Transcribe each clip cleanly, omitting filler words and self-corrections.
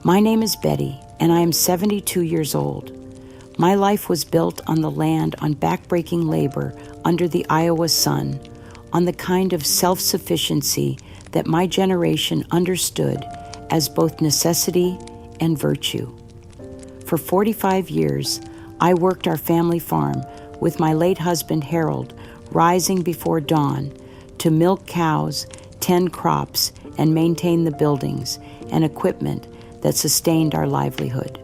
My name is Betty, and I am 72 years old. My life was built on the land on backbreaking labor under the Iowa sun, on the kind of self-sufficiency that my generation understood as both necessity and virtue. For 45 years, I worked our family farm with my late husband Harold, rising before dawn to milk cows, tend crops, and maintain the buildings and equipment that sustained our livelihood.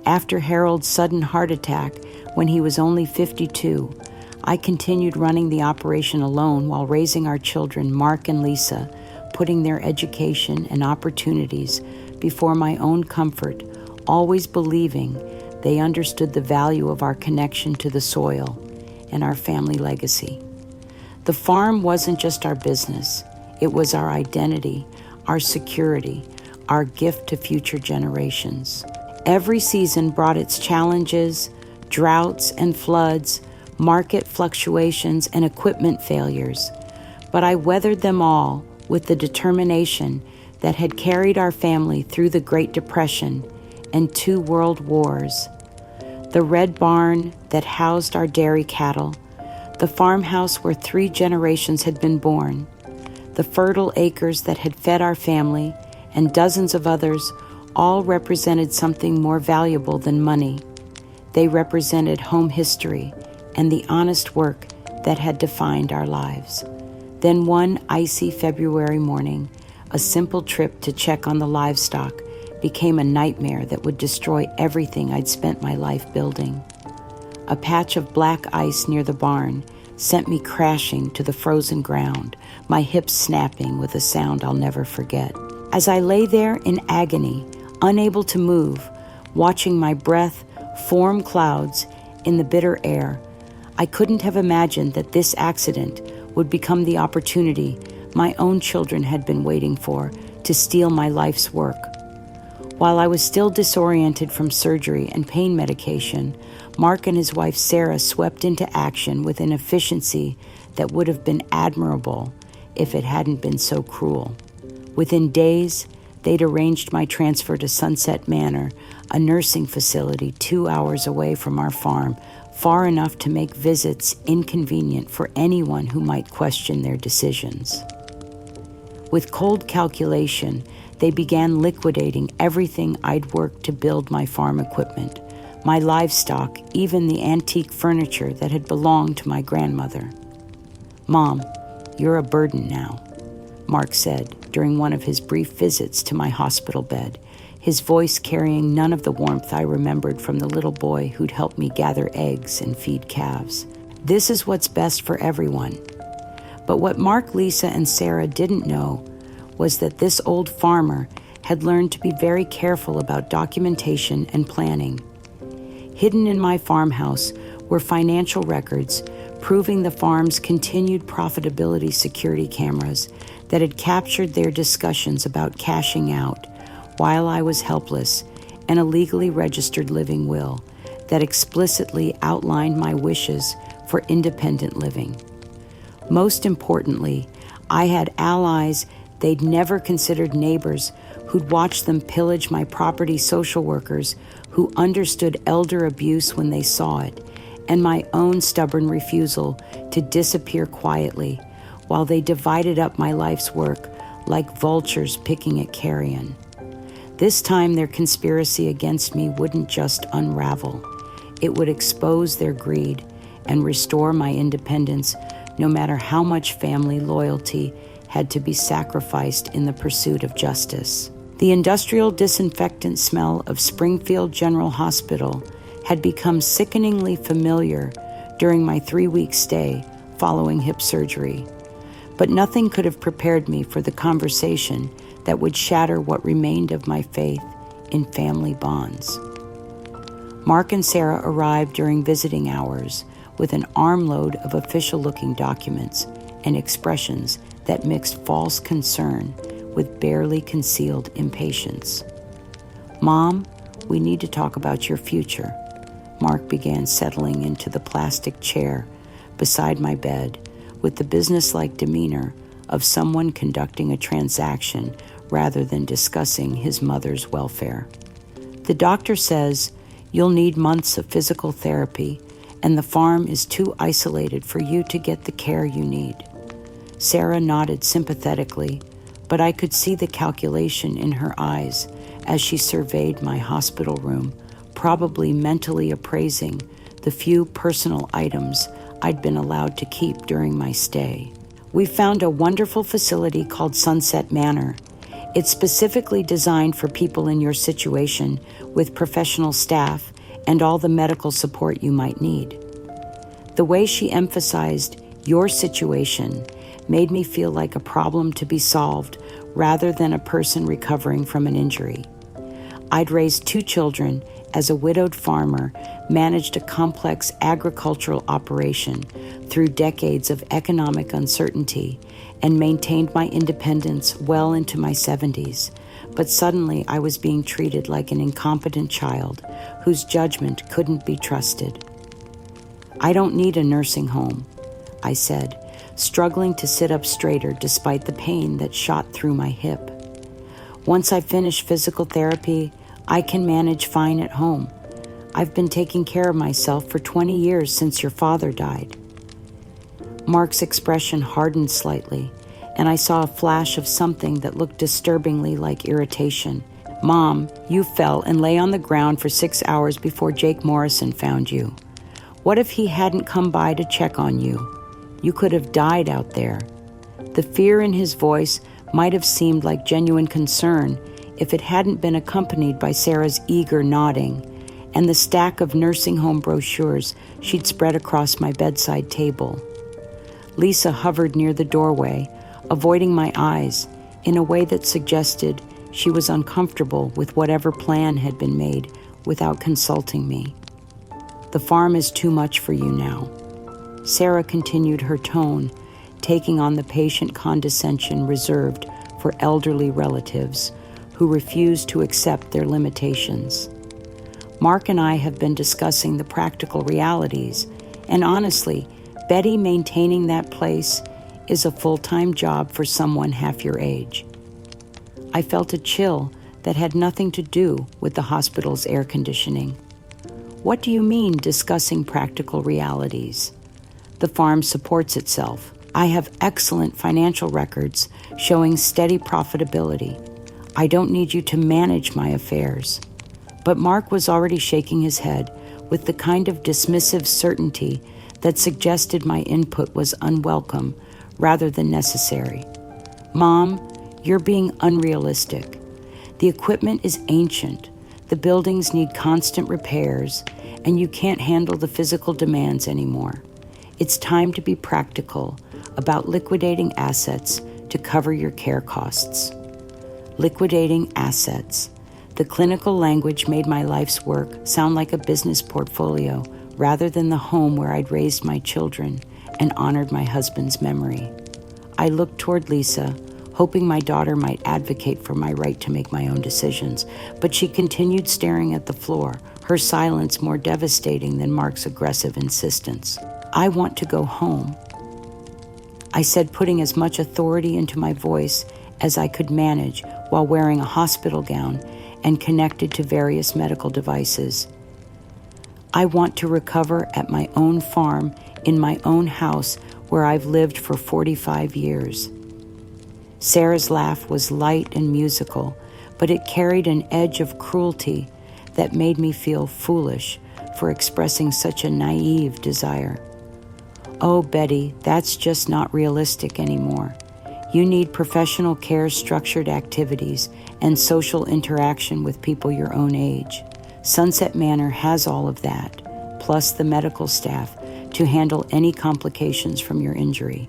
After Harold's sudden heart attack when he was only 52, I continued running the operation alone while raising our children, Mark and Lisa, putting their education and opportunities before my own comfort, always believing they understood the value of our connection to the soil and our family legacy. The farm wasn't just our business, it was our identity, our security, our gift to future generations. Every season brought its challenges, droughts and floods, market fluctuations and equipment failures, but I weathered them all with the determination that had carried our family through the Great Depression and 2 world wars. The red barn that housed our dairy cattle, the farmhouse where 3 generations had been born, the fertile acres that had fed our family, and dozens of others, all represented something more valuable than money. They represented home history and the honest work that had defined our lives. Then one icy February morning, a simple trip to check on the livestock became a nightmare that would destroy everything I'd spent my life building. A patch of black ice near the barn sent me crashing to the frozen ground, my hips snapping with a sound I'll never forget. As I lay there in agony, unable to move, watching my breath form clouds in the bitter air, I couldn't have imagined that this accident would become the opportunity my own children had been waiting for to steal my life's work. While I was still disoriented from surgery and pain medication, Mark and his wife Sarah swept into action with an efficiency that would have been admirable if it hadn't been so cruel. Within days, they'd arranged my transfer to Sunset Manor, a nursing facility 2 hours away from our farm, far enough to make visits inconvenient for anyone who might question their decisions. With cold calculation, they began liquidating everything I'd worked to build my farm equipment, my livestock, even the antique furniture that had belonged to my grandmother. "Mom, you're a burden now," Mark said during one of his brief visits to my hospital bed, his voice carrying none of the warmth I remembered from the little boy who'd helped me gather eggs and feed calves. This is what's best for everyone. But what Mark, Lisa, and Sarah didn't know was that this old farmer had learned to be very careful about documentation and planning. Hidden in my farmhouse were financial records proving the farm's continued profitability security cameras that had captured their discussions about cashing out while I was helpless, and a legally registered living will that explicitly outlined my wishes for independent living. Most importantly, I had allies they'd never considered neighbors who'd watched them pillage my property, social workers who understood elder abuse when they saw it, and my own stubborn refusal to disappear quietly while they divided up my life's work like vultures picking at carrion. This time their conspiracy against me wouldn't just unravel. It would expose their greed and restore my independence, no matter how much family loyalty had to be sacrificed in the pursuit of justice. The industrial disinfectant smell of Springfield General Hospital had become sickeningly familiar during my 3-week stay following hip surgery. But nothing could have prepared me for the conversation that would shatter what remained of my faith in family bonds. Mark and Sarah arrived during visiting hours with an armload of official-looking documents and expressions that mixed false concern with barely concealed impatience. "Mom, we need to talk about your future." Mark began settling into the plastic chair beside my bed with the businesslike demeanor of someone conducting a transaction rather than discussing his mother's welfare. The doctor says you'll need months of physical therapy, and the farm is too isolated for you to get the care you need. Sarah nodded sympathetically, but I could see the calculation in her eyes as she surveyed my hospital room, probably mentally appraising the few personal items I'd been allowed to keep during my stay. We found a wonderful facility called Sunset Manor. It's specifically designed for people in your situation with professional staff and all the medical support you might need. The way she emphasized your situation made me feel like a problem to be solved rather than a person recovering from an injury. I'd raised 2 children as a widowed farmer, managed a complex agricultural operation through decades of economic uncertainty, and maintained my independence well into my 70s. But suddenly I was being treated like an incompetent child whose judgment couldn't be trusted. "I don't need a nursing home," I said, struggling to sit up straighter despite the pain that shot through my hip. "Once I finish physical therapy, I can manage fine at home. I've been taking care of myself for 20 years since your father died." Mark's expression hardened slightly, and I saw a flash of something that looked disturbingly like irritation. "Mom, you fell and lay on the ground for 6 hours before Jake Morrison found you. What if he hadn't come by to check on you? You could have died out there." The fear in his voice might have seemed like genuine concern if it hadn't been accompanied by Sarah's eager nodding and the stack of nursing home brochures she'd spread across my bedside table. Lisa hovered near the doorway, avoiding my eyes in a way that suggested she was uncomfortable with whatever plan had been made without consulting me. "The farm is too much for you now." Sarah continued her tone, taking on the patient condescension reserved for elderly relatives who refuse to accept their limitations. "Mark and I have been discussing the practical realities, and honestly, Betty maintaining that place is a full-time job for someone half your age." I felt a chill that had nothing to do with the hospital's air conditioning. "What do you mean, discussing practical realities?" "The farm supports itself. I have excellent financial records showing steady profitability. I don't need you to manage my affairs." But Mark was already shaking his head with the kind of dismissive certainty that suggested my input was unwelcome rather than necessary. "Mom, you're being unrealistic. The equipment is ancient, the buildings need constant repairs, and you can't handle the physical demands anymore. It's time to be practical about liquidating assets to cover your care costs." Liquidating assets. The clinical language made my life's work sound like a business portfolio rather than the home where I'd raised my children and honored my husband's memory. I looked toward Lisa, hoping my daughter might advocate for my right to make my own decisions, but she continued staring at the floor, her silence more devastating than Mark's aggressive insistence. "I want to go home," I said, putting as much authority into my voice as I could manage while wearing a hospital gown and connected to various medical devices. "I want to recover at my own farm in my own house where I've lived for 45 years. Sarah's laugh was light and musical, but it carried an edge of cruelty that made me feel foolish for expressing such a naive desire. "Oh, Betty, that's just not realistic anymore. You need professional care, structured activities, and social interaction with people your own age. Sunset Manor has all of that, plus the medical staff to handle any complications from your injury."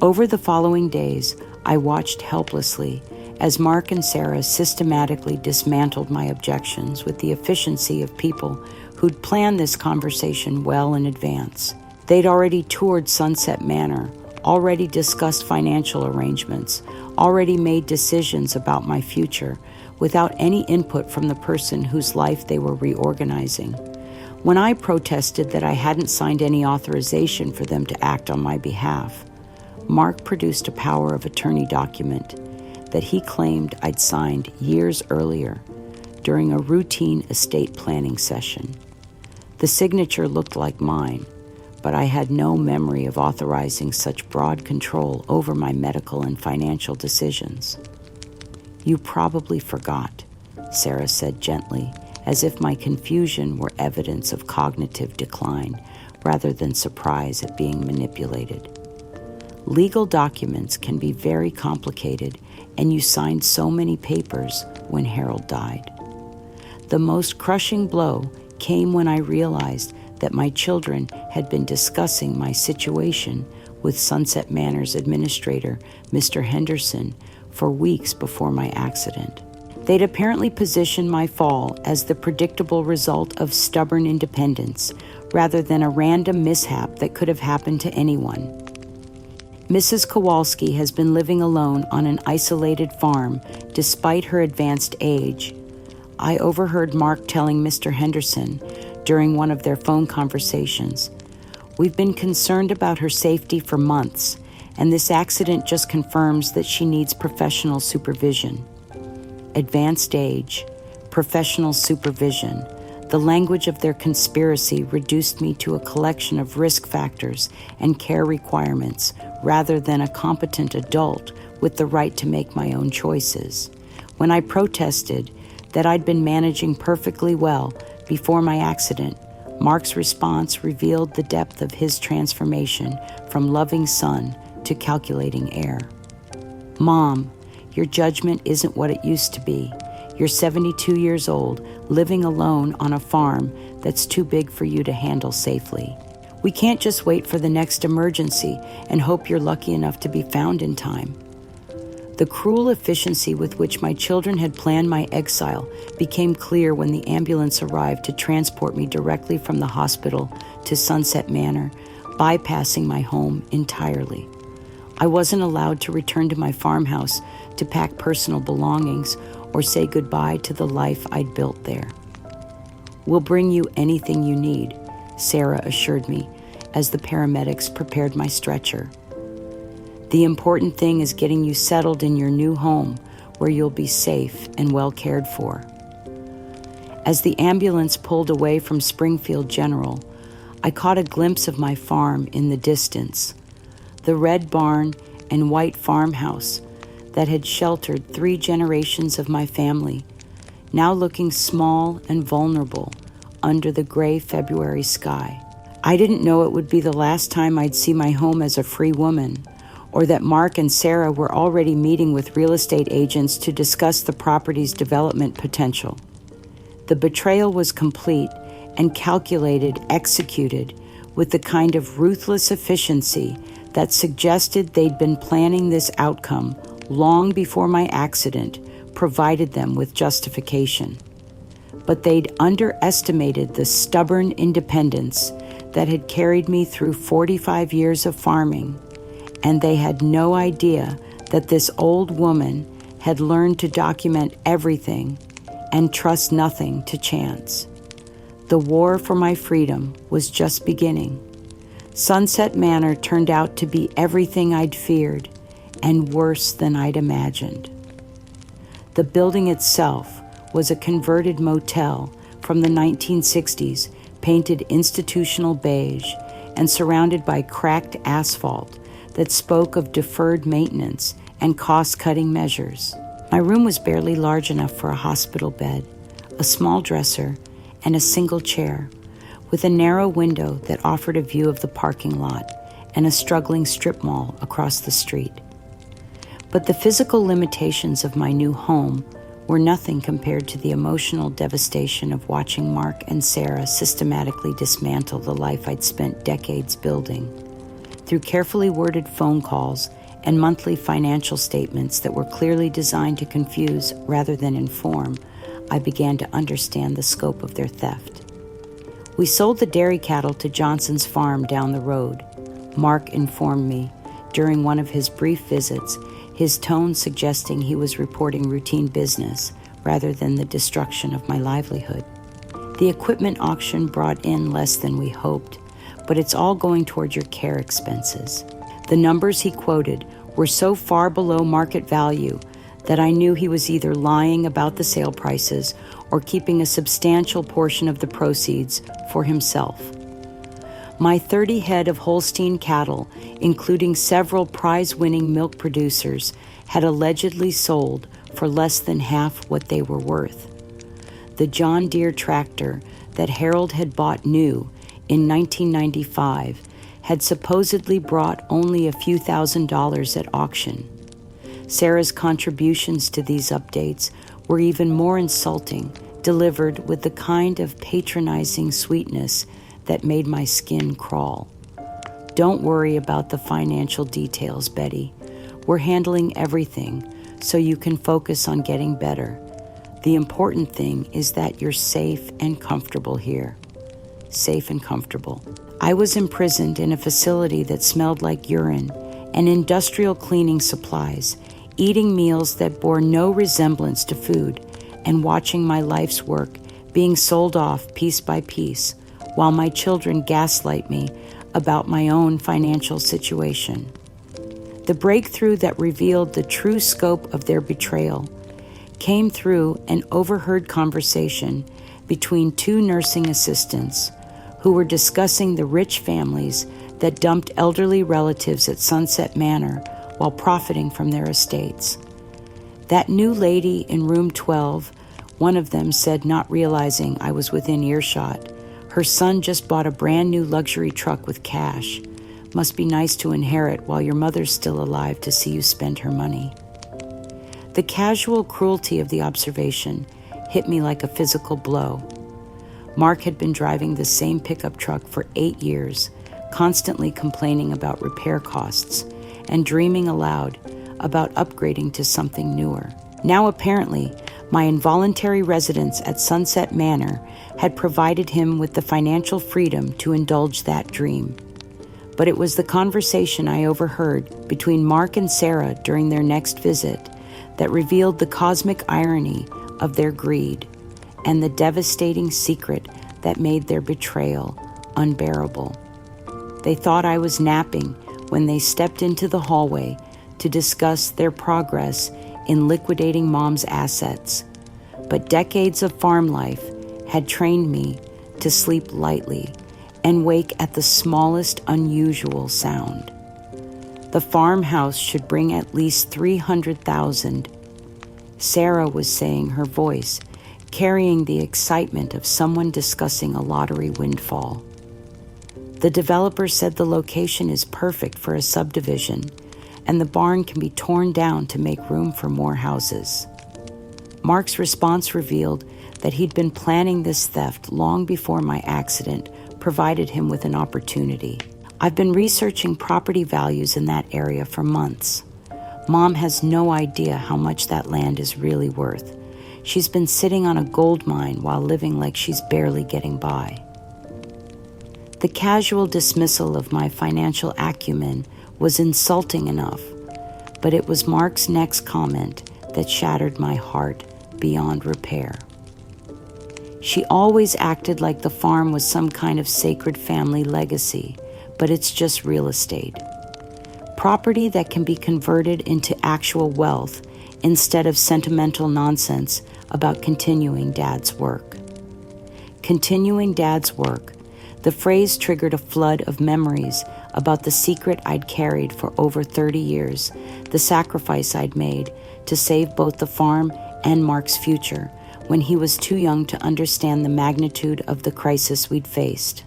Over the following days, I watched helplessly as Mark and Sarah systematically dismantled my objections with the efficiency of people who'd planned this conversation well in advance. They'd already toured Sunset Manor, already discussed financial arrangements, already made decisions about my future without any input from the person whose life they were reorganizing. When I protested that I hadn't signed any authorization for them to act on my behalf, Mark produced a power of attorney document that he claimed I'd signed years earlier during a routine estate planning session. The signature looked like mine, but I had no memory of authorizing such broad control over my medical and financial decisions. "You probably forgot," Sarah said gently, as if my confusion were evidence of cognitive decline rather than surprise at being manipulated. "Legal documents can be very complicated, and you signed so many papers when Harold died. The most crushing blow came when I realized that my children had been discussing my situation with Sunset Manor's administrator, Mr. Henderson, for weeks before my accident. They'd apparently positioned my fall as the predictable result of stubborn independence, rather than a random mishap that could have happened to anyone. Mrs. Kowalski has been living alone on an isolated farm despite her advanced age. I overheard Mark telling Mr. Henderson during one of their phone conversations, "We've been concerned about her safety for months, and this accident just confirms that she needs professional supervision." Advanced age, professional supervision. The language of their conspiracy reduced me to a collection of risk factors and care requirements rather than a competent adult with the right to make my own choices. When I protested that I'd been managing perfectly well before my accident, Mark's response revealed the depth of his transformation from loving son to calculating heir. "Mom, your judgment isn't what it used to be. You're 72 years old, living alone on a farm that's too big for you to handle safely. We can't just wait for the next emergency and hope you're lucky enough to be found in time." The cruel efficiency with which my children had planned my exile became clear when the ambulance arrived to transport me directly from the hospital to Sunset Manor, bypassing my home entirely. I wasn't allowed to return to my farmhouse to pack personal belongings or say goodbye to the life I'd built there. "We'll bring you anything you need," Sarah assured me as the paramedics prepared my stretcher. "The important thing is getting you settled in your new home where you'll be safe and well cared for." As the ambulance pulled away from Springfield General, I caught a glimpse of my farm in the distance. The red barn and white farmhouse that had sheltered 3 generations of my family, now looking small and vulnerable under the gray February sky. I didn't know it would be the last time I'd see my home as a free woman, or that Mark and Sarah were already meeting with real estate agents to discuss the property's development potential. The betrayal was complete and calculated, executed with the kind of ruthless efficiency that suggested they'd been planning this outcome long before my accident provided them with justification. But they'd underestimated the stubborn independence that had carried me through 45 years of farming, and they had no idea that this old woman had learned to document everything and trust nothing to chance. The war for my freedom was just beginning. Sunset Manor turned out to be everything I'd feared and worse than I'd imagined. The building itself was a converted motel from the 1960s, painted institutional beige and surrounded by cracked asphalt that spoke of deferred maintenance and cost-cutting measures. My room was barely large enough for a hospital bed, a small dresser, and a single chair, with a narrow window that offered a view of the parking lot and a struggling strip mall across the street. But the physical limitations of my new home were nothing compared to the emotional devastation of watching Mark and Sarah systematically dismantle the life I'd spent decades building. Through carefully worded phone calls and monthly financial statements that were clearly designed to confuse rather than inform, I began to understand the scope of their theft. "We sold the dairy cattle to Johnson's farm down the road," Mark informed me during one of his brief visits, his tone suggesting he was reporting routine business rather than the destruction of my livelihood. "The equipment auction brought in less than we hoped, but it's all going toward your care expenses." The numbers he quoted were so far below market value that I knew he was either lying about the sale prices or keeping a substantial portion of the proceeds for himself. My 30 head of Holstein cattle, including several prize-winning milk producers, had allegedly sold for less than half what they were worth. The John Deere tractor that Harold had bought new in 1995 had supposedly brought only a few $1,000s at auction. Sarah's contributions to these updates were even more insulting, delivered with the kind of patronizing sweetness that made my skin crawl. Don't worry about the financial details, Betty. We're handling everything so you can focus on getting better. The important thing is that you're safe and comfortable here. Safe and comfortable. I was imprisoned in a facility that smelled like urine and industrial cleaning supplies, eating meals that bore no resemblance to food, and watching my life's work being sold off piece by piece, while my children gaslight me about my own financial situation. The breakthrough that revealed the true scope of their betrayal came through an overheard conversation between two nursing assistants who were discussing the rich families that dumped elderly relatives at Sunset Manor while profiting from their estates. That new lady in room 12, one of them said, not realizing I was within earshot, her son just bought a brand new luxury truck with cash. Must be nice to inherit while your mother's still alive to see you spend her money. The casual cruelty of the observation hit me like a physical blow. Mark had been driving the same pickup truck for 8 years, constantly complaining about repair costs and dreaming aloud about upgrading to something newer. Now apparently, my involuntary residence at Sunset Manor had provided him with the financial freedom to indulge that dream. But it was the conversation I overheard between Mark and Sarah during their next visit that revealed the cosmic irony of their greed and the devastating secret that made their betrayal unbearable. They thought I was napping when they stepped into the hallway to discuss their progress in liquidating Mom's assets, but decades of farm life had trained me to sleep lightly and wake at the smallest unusual sound. The farmhouse should bring at least $300,000. Sarah was saying, her voice carrying the excitement of someone discussing a lottery windfall. The developer said the location is perfect for a subdivision, and the barn can be torn down to make room for more houses. Mark's response revealed that he'd been planning this theft long before my accident provided him with an opportunity. I've been researching property values in that area for months. Mom has no idea how much that land is really worth. She's been sitting on a gold mine while living like she's barely getting by. The casual dismissal of my financial acumen was insulting enough, but it was Mark's next comment that shattered my heart beyond repair. She always acted like the farm was some kind of sacred family legacy, but it's just real estate. Property that can be converted into actual wealth instead of sentimental nonsense about continuing Dad's work. Continuing Dad's work. The phrase triggered a flood of memories about the secret I'd carried for over 30 years, the sacrifice I'd made to save both the farm and Mark's future when he was too young to understand the magnitude of the crisis we'd faced.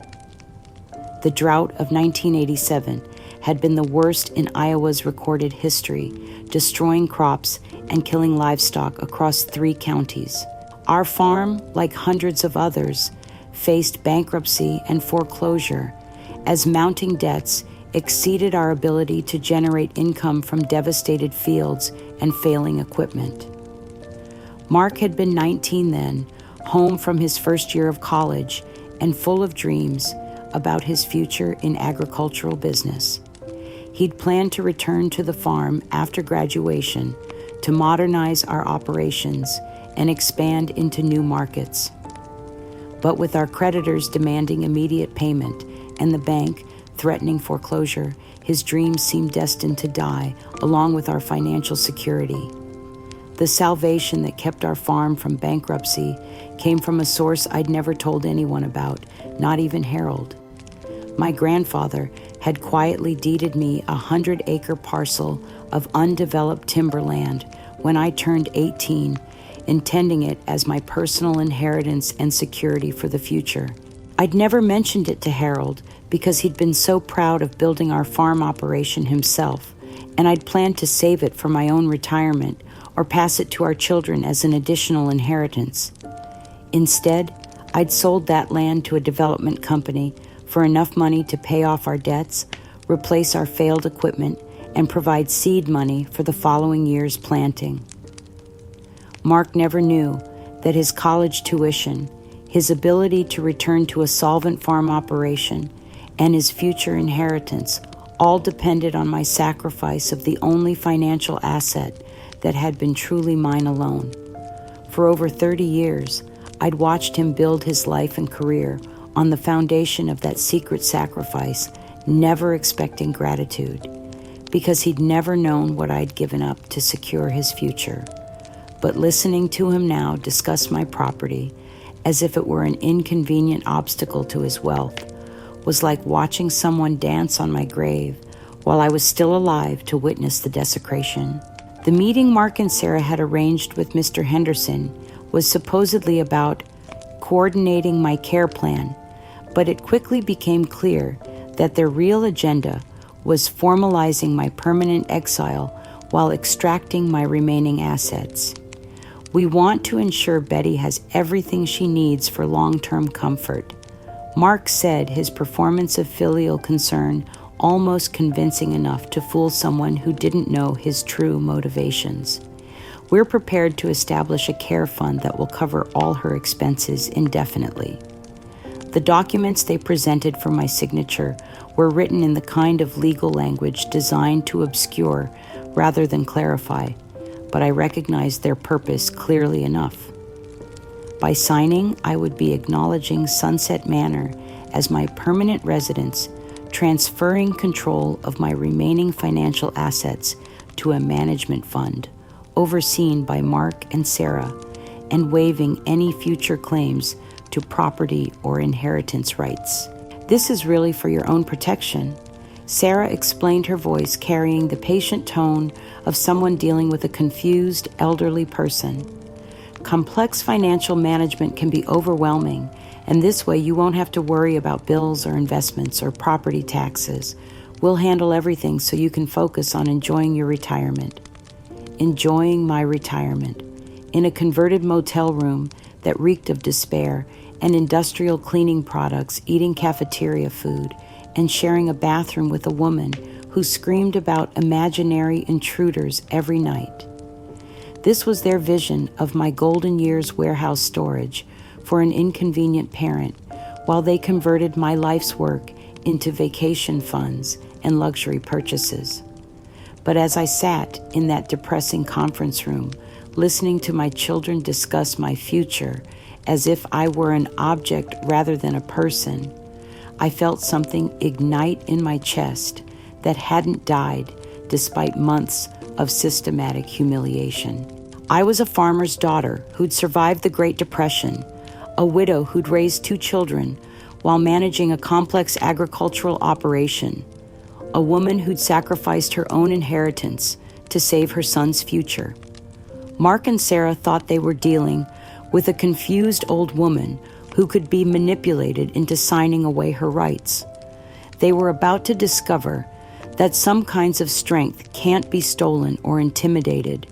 The drought of 1987 had been the worst in Iowa's recorded history, destroying crops and killing livestock across 3 counties. Our farm, like hundreds of others, faced bankruptcy and foreclosure as mounting debts exceeded our ability to generate income from devastated fields and failing equipment. Mark had been 19 then, home from his first year of college and full of dreams about his future in agricultural business. He'd planned to return to the farm after graduation to modernize our operations and expand into new markets. But with our creditors demanding immediate payment and the bank threatening foreclosure, his dreams seemed destined to die along with our financial security. The salvation that kept our farm from bankruptcy came from a source I'd never told anyone about, not even Harold. My grandfather had quietly deeded me a 100-acre parcel of undeveloped timberland when I turned 18, intending it as my personal inheritance and security for the future. I'd never mentioned it to Harold because he'd been so proud of building our farm operation himself, and I'd planned to save it for my own retirement or pass it to our children as an additional inheritance. Instead, I'd sold that land to a development company for enough money to pay off our debts, replace our failed equipment, and provide seed money for the following year's planting. Mark never knew that his college tuition, his ability to return to a solvent farm operation, and his future inheritance all depended on my sacrifice of the only financial asset that had been truly mine alone. For over 30 years, I'd watched him build his life and career on the foundation of that secret sacrifice, never expecting gratitude, because he'd never known what I'd given up to secure his future. But listening to him now discuss my property as if it were an inconvenient obstacle to his wealth was like watching someone dance on my grave while I was still alive to witness the desecration. The meeting Mark and Sarah had arranged with Mr. Henderson was supposedly about coordinating my care plan, but it quickly became clear that their real agenda was formalizing my permanent exile while extracting my remaining assets. We want to ensure Betty has everything she needs for long-term comfort. Mark said, his performance of filial concern almost convincing enough to fool someone who didn't know his true motivations. We're prepared to establish a care fund that will cover all her expenses indefinitely. The documents they presented for my signature were written in the kind of legal language designed to obscure rather than clarify, but I recognized their purpose clearly enough. By signing, I would be acknowledging Sunset Manor as my permanent residence, transferring control of my remaining financial assets to a management fund, overseen by Mark and Sarah, and waiving any future claims to property or inheritance rights. This is really for your own protection. Sarah explained, her voice carrying the patient tone of someone dealing with a confused elderly person. Complex financial management can be overwhelming, and this way you won't have to worry about bills or investments or property taxes. We'll handle everything so you can focus on enjoying your retirement. Enjoying my retirement in a converted motel room that reeked of despair and industrial cleaning products, eating cafeteria food, and sharing a bathroom with a woman who screamed about imaginary intruders every night. This was their vision of my golden years warehouse storage for an inconvenient parent, while they converted my life's work into vacation funds and luxury purchases. But as I sat in that depressing conference room, listening to my children discuss my future as if I were an object rather than a person, I felt something ignite in my chest that hadn't died despite months of systematic humiliation. I was a farmer's daughter who'd survived the Great Depression, a widow who'd raised 2 children while managing a complex agricultural operation, a woman who'd sacrificed her own inheritance to save her son's future. Mark and Sarah thought they were dealing with a confused old woman who could be manipulated into signing away her rights. They were about to discover that some kinds of strength can't be stolen or intimidated,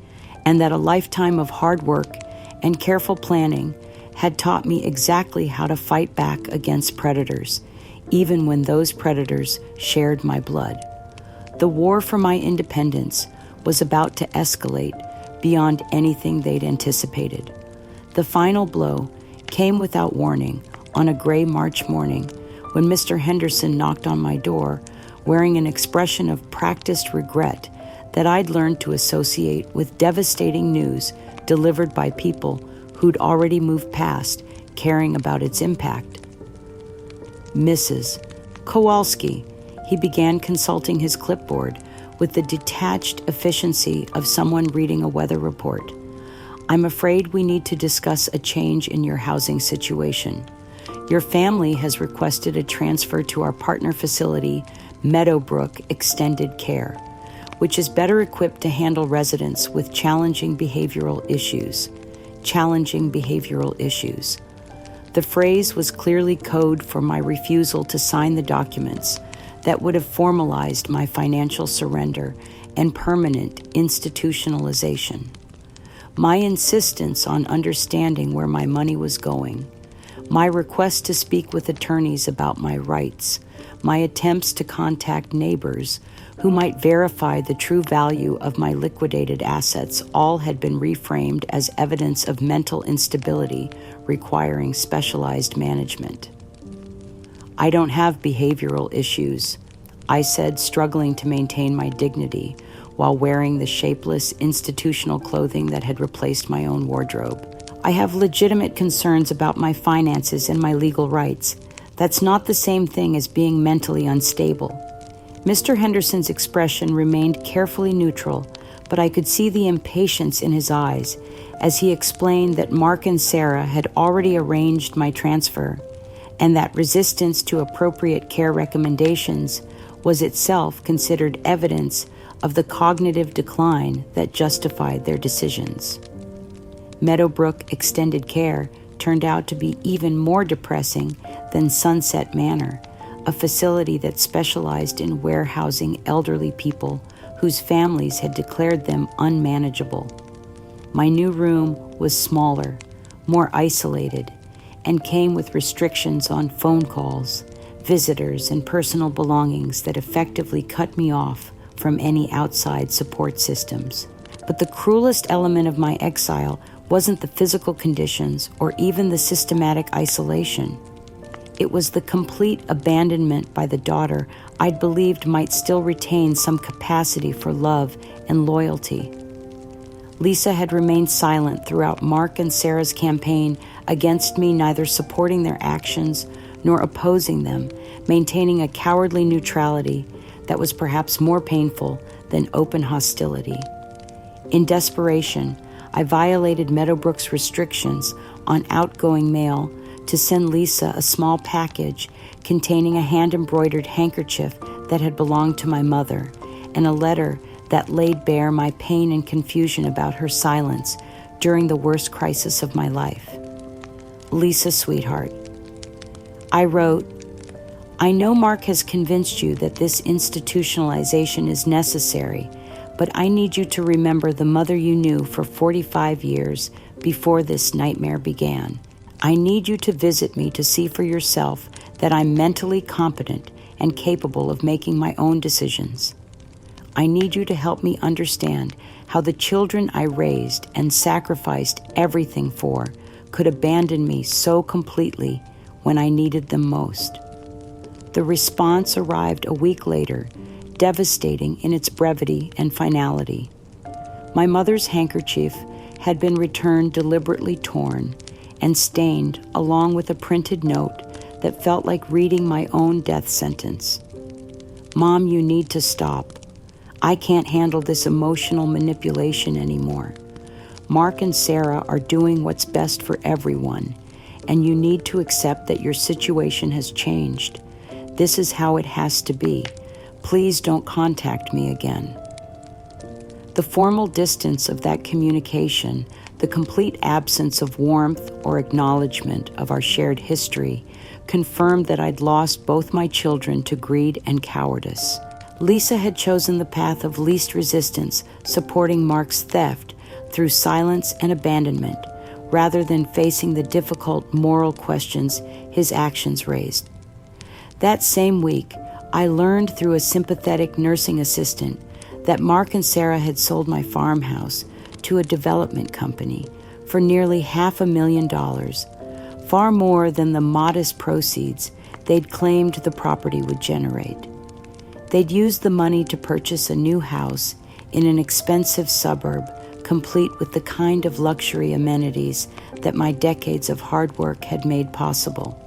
and that a lifetime of hard work and careful planning had taught me exactly how to fight back against predators, even when those predators shared my blood. The war for my independence was about to escalate beyond anything they'd anticipated. The final blow came without warning on a gray March morning when Mr. Henderson knocked on my door wearing an expression of practiced regret that I'd learned to associate with devastating news delivered by people who'd already moved past caring about its impact. Mrs. Kowalski, he began, consulting his clipboard with the detached efficiency of someone reading a weather report. I'm afraid we need to discuss a change in your housing situation. Your family has requested a transfer to our partner facility, Meadowbrook Extended Care, which is better equipped to handle residents with challenging behavioral issues. Challenging behavioral issues. The phrase was clearly code for my refusal to sign the documents that would have formalized my financial surrender and permanent institutionalization. My insistence on understanding where my money was going, my request to speak with attorneys about my rights, my attempts to contact neighbors who might verify the true value of my liquidated assets all had been reframed as evidence of mental instability requiring specialized management. I don't have behavioral issues, I said, struggling to maintain my dignity while wearing the shapeless institutional clothing that had replaced my own wardrobe. I have legitimate concerns about my finances and my legal rights. That's not the same thing as being mentally unstable. Mr. Henderson's expression remained carefully neutral, but I could see the impatience in his eyes as he explained that Mark and Sarah had already arranged my transfer, and that resistance to appropriate care recommendations was itself considered evidence of the cognitive decline that justified their decisions. Meadowbrook Extended Care turned out to be even more depressing than Sunset Manor, a facility that specialized in warehousing elderly people whose families had declared them unmanageable. My new room was smaller, more isolated, and came with restrictions on phone calls, visitors, and personal belongings that effectively cut me off from any outside support systems. But the cruelest element of my exile wasn't the physical conditions or even the systematic isolation. It was the complete abandonment by the daughter I'd believed might still retain some capacity for love and loyalty. Lisa had remained silent throughout Mark and Sarah's campaign against me, neither supporting their actions nor opposing them, maintaining a cowardly neutrality that was perhaps more painful than open hostility. In desperation, I violated Meadowbrook's restrictions on outgoing mail to send Lisa a small package containing a hand-embroidered handkerchief that had belonged to my mother, and a letter that laid bare my pain and confusion about her silence during the worst crisis of my life. Lisa, sweetheart. I wrote, I know Mark has convinced you that this institutionalization is necessary, but I need you to remember the mother you knew for 45 years before this nightmare began. I need you to visit me to see for yourself that I'm mentally competent and capable of making my own decisions. I need you to help me understand how the children I raised and sacrificed everything for could abandon me so completely when I needed them most. The response arrived a week later, devastating in its brevity and finality. My mother's handkerchief had been returned deliberately torn and stained, along with a printed note that felt like reading my own death sentence. Mom, you need to stop. I can't handle this emotional manipulation anymore. Mark and Sarah are doing what's best for everyone, and you need to accept that your situation has changed. This is how it has to be. Please don't contact me again. The formal distance of that communication, the complete absence of warmth or acknowledgement of our shared history, confirmed that I'd lost both my children to greed and cowardice. Lisa had chosen the path of least resistance, supporting Mark's theft through silence and abandonment, rather than facing the difficult moral questions his actions raised. That same week, I learned through a sympathetic nursing assistant that Mark and Sarah had sold my farmhouse to a development company for nearly $500,000, far more than the modest proceeds they'd claimed the property would generate. They'd used the money to purchase a new house in an expensive suburb, complete with the kind of luxury amenities that my decades of hard work had made possible.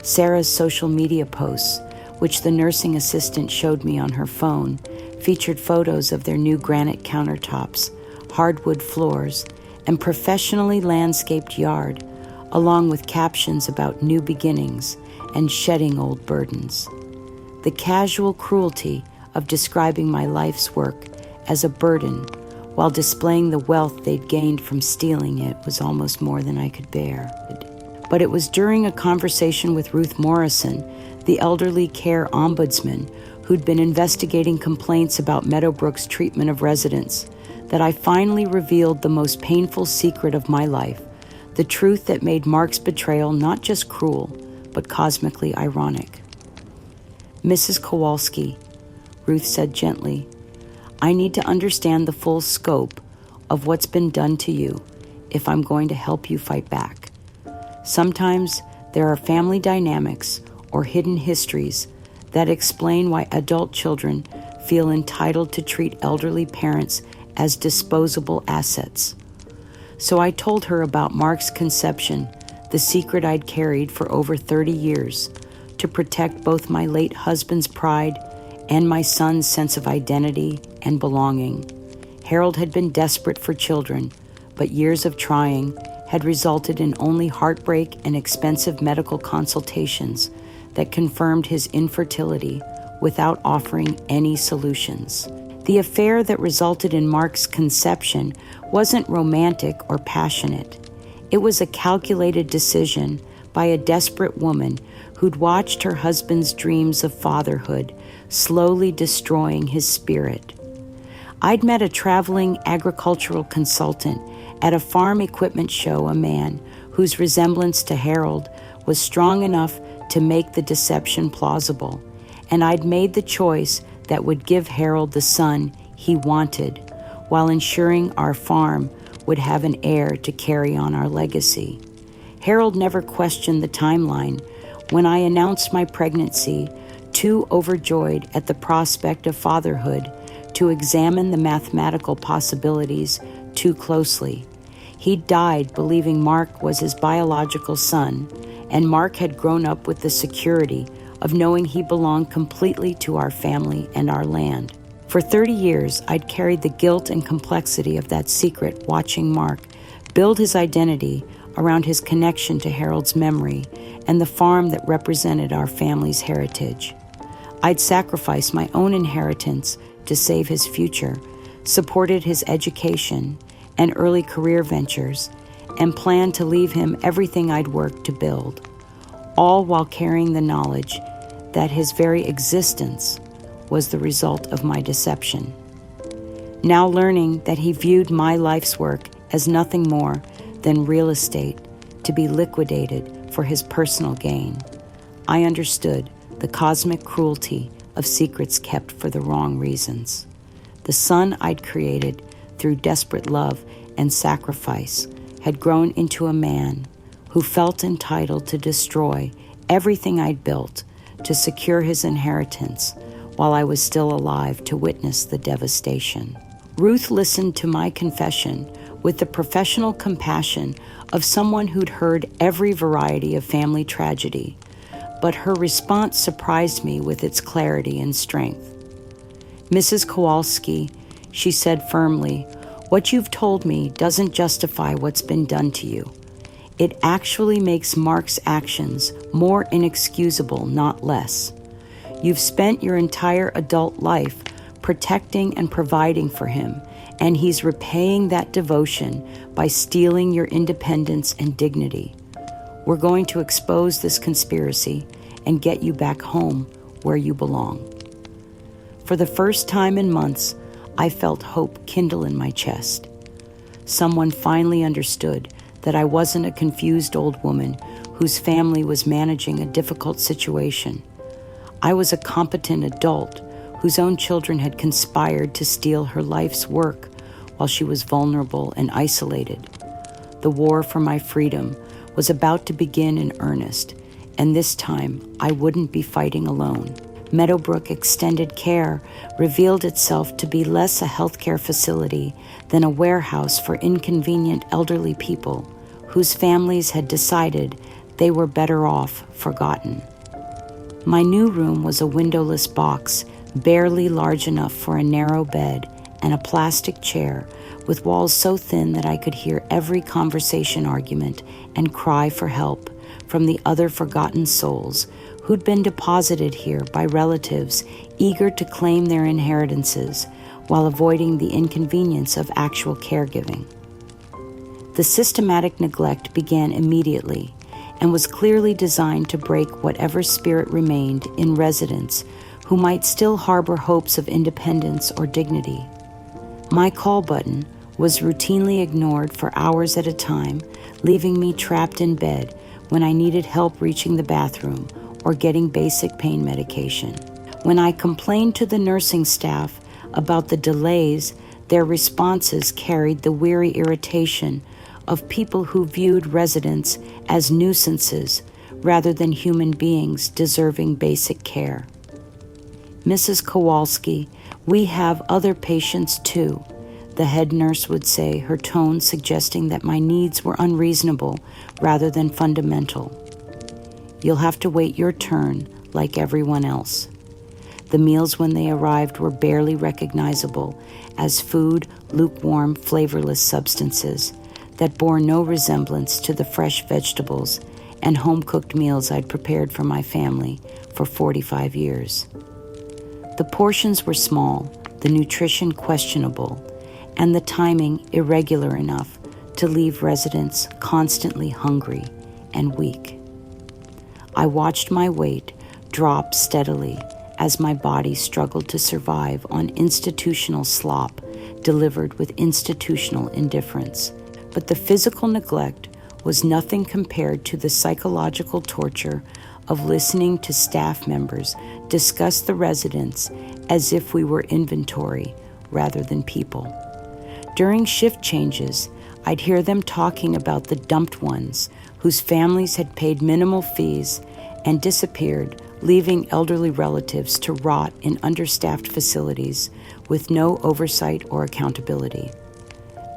Sarah's social media posts, which the nursing assistant showed me on her phone, featured photos of their new granite countertops, hardwood floors, and professionally landscaped yard, along with captions about new beginnings and shedding old burdens. The casual cruelty of describing my life's work as a burden while displaying the wealth they'd gained from stealing it was almost more than I could bear. But it was during a conversation with Ruth Morrison, the elderly care ombudsman who'd been investigating complaints about Meadowbrook's treatment of residents, that I finally revealed the most painful secret of my life, the truth that made Mark's betrayal not just cruel, but cosmically ironic. "Mrs. Kowalski," Ruth said gently, "I need to understand the full scope of what's been done to you if I'm going to help you fight back. Sometimes there are family dynamics or hidden histories that explain why adult children feel entitled to treat elderly parents as disposable assets." So I told her about Mark's conception, the secret I'd carried for over 30 years, to protect both my late husband's pride and my son's sense of identity and belonging. Harold had been desperate for children, but years of trying had resulted in only heartbreak and expensive medical consultations that confirmed his infertility without offering any solutions. The affair that resulted in Mark's conception wasn't romantic or passionate. It was a calculated decision by a desperate woman who'd watched her husband's dreams of fatherhood slowly destroying his spirit. I'd met a traveling agricultural consultant at a farm equipment show, a man whose resemblance to Harold was strong enough to make the deception plausible, and I'd made the choice that would give Harold the son he wanted, while ensuring our farm would have an heir to carry on our legacy. Harold never questioned the timeline. When I announced my pregnancy, too overjoyed at the prospect of fatherhood to examine the mathematical possibilities too closely. He died believing Mark was his biological son, and Mark had grown up with the security of knowing he belonged completely to our family and our land. For 30 years, I'd carried the guilt and complexity of that secret, watching Mark build his identity around his connection to Harold's memory and the farm that represented our family's heritage. I'd sacrificed my own inheritance to save his future, supported his education and early career ventures, and planned to leave him everything I'd worked to build, all while carrying the knowledge that his very existence was the result of my deception. Now learning that he viewed my life's work as nothing more than real estate to be liquidated for his personal gain, I understood the cosmic cruelty of secrets kept for the wrong reasons. The son I'd created through desperate love and sacrifice had grown into a man who felt entitled to destroy everything I'd built to secure his inheritance while I was still alive to witness the devastation. Ruth listened to my confession with the professional compassion of someone who'd heard every variety of family tragedy, but her response surprised me with its clarity and strength. "Mrs. Kowalski," she said firmly, "what you've told me doesn't justify what's been done to you. It actually makes Mark's actions more inexcusable, not less. You've spent your entire adult life protecting and providing for him, and he's repaying that devotion by stealing your independence and dignity. We're going to expose this conspiracy and get you back home where you belong." For the first time in months, I felt hope kindle in my chest. Someone finally understood that I wasn't a confused old woman whose family was managing a difficult situation. I was a competent adult whose own children had conspired to steal her life's work while she was vulnerable and isolated. The war for my freedom was about to begin in earnest, and this time I wouldn't be fighting alone. Meadowbrook Extended Care revealed itself to be less a healthcare facility than a warehouse for inconvenient elderly people whose families had decided they were better off forgotten. My new room was a windowless box, barely large enough for a narrow bed and a plastic chair with walls so thin that I could hear every conversation argument and cry for help from the other forgotten souls who'd been deposited here by relatives eager to claim their inheritances while avoiding the inconvenience of actual caregiving. The systematic neglect began immediately and was clearly designed to break whatever spirit remained in residents who might still harbor hopes of independence or dignity. My call button was routinely ignored for hours at a time, leaving me trapped in bed when I needed help reaching the bathroom or getting basic pain medication. When I complained to the nursing staff about the delays, their responses carried the weary irritation of people who viewed residents as nuisances rather than human beings deserving basic care. Mrs. Kowalski, we have other patients too, the head nurse would say, her tone suggesting that my needs were unreasonable rather than fundamental. You'll have to wait your turn like everyone else. The meals when they arrived were barely recognizable as food, lukewarm, flavorless substances that bore no resemblance to the fresh vegetables and home-cooked meals I'd prepared for my family for 45 years. The portions were small, the nutrition questionable, and the timing irregular enough to leave residents constantly hungry and weak. I watched my weight drop steadily as my body struggled to survive on institutional slop delivered with institutional indifference. But the physical neglect was nothing compared to the psychological torture of listening to staff members discuss the residents as if we were inventory rather than people. During shift changes, I'd hear them talking about the dumped ones whose families had paid minimal fees and disappeared, leaving elderly relatives to rot in understaffed facilities with no oversight or accountability.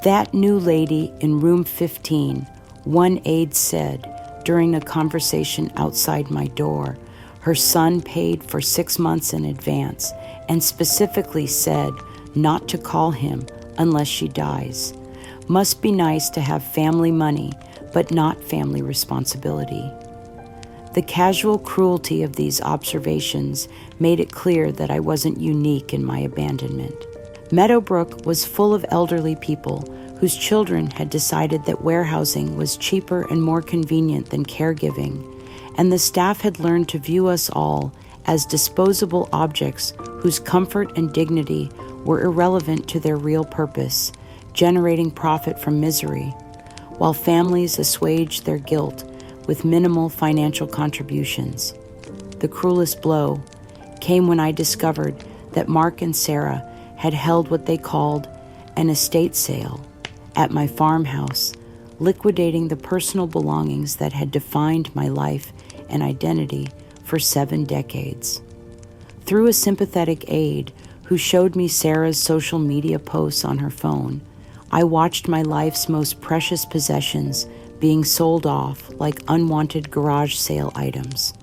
That new lady in room 15, one aide said during a conversation outside my door, her son paid for 6 months in advance and specifically said not to call him unless she dies. Must be nice to have family money, but not family responsibility. The casual cruelty of these observations made it clear that I wasn't unique in my abandonment. Meadowbrook was full of elderly people whose children had decided that warehousing was cheaper and more convenient than caregiving, and the staff had learned to view us all as disposable objects whose comfort and dignity were irrelevant to their real purpose, generating profit from misery, while families assuaged their guilt with minimal financial contributions. The cruelest blow came when I discovered that Mark and Sarah had held what they called an estate sale at my farmhouse, liquidating the personal belongings that had defined my life and identity for 7 decades. Through a sympathetic aide who showed me Sarah's social media posts on her phone, I watched my life's most precious possessions being sold off like unwanted garage sale items.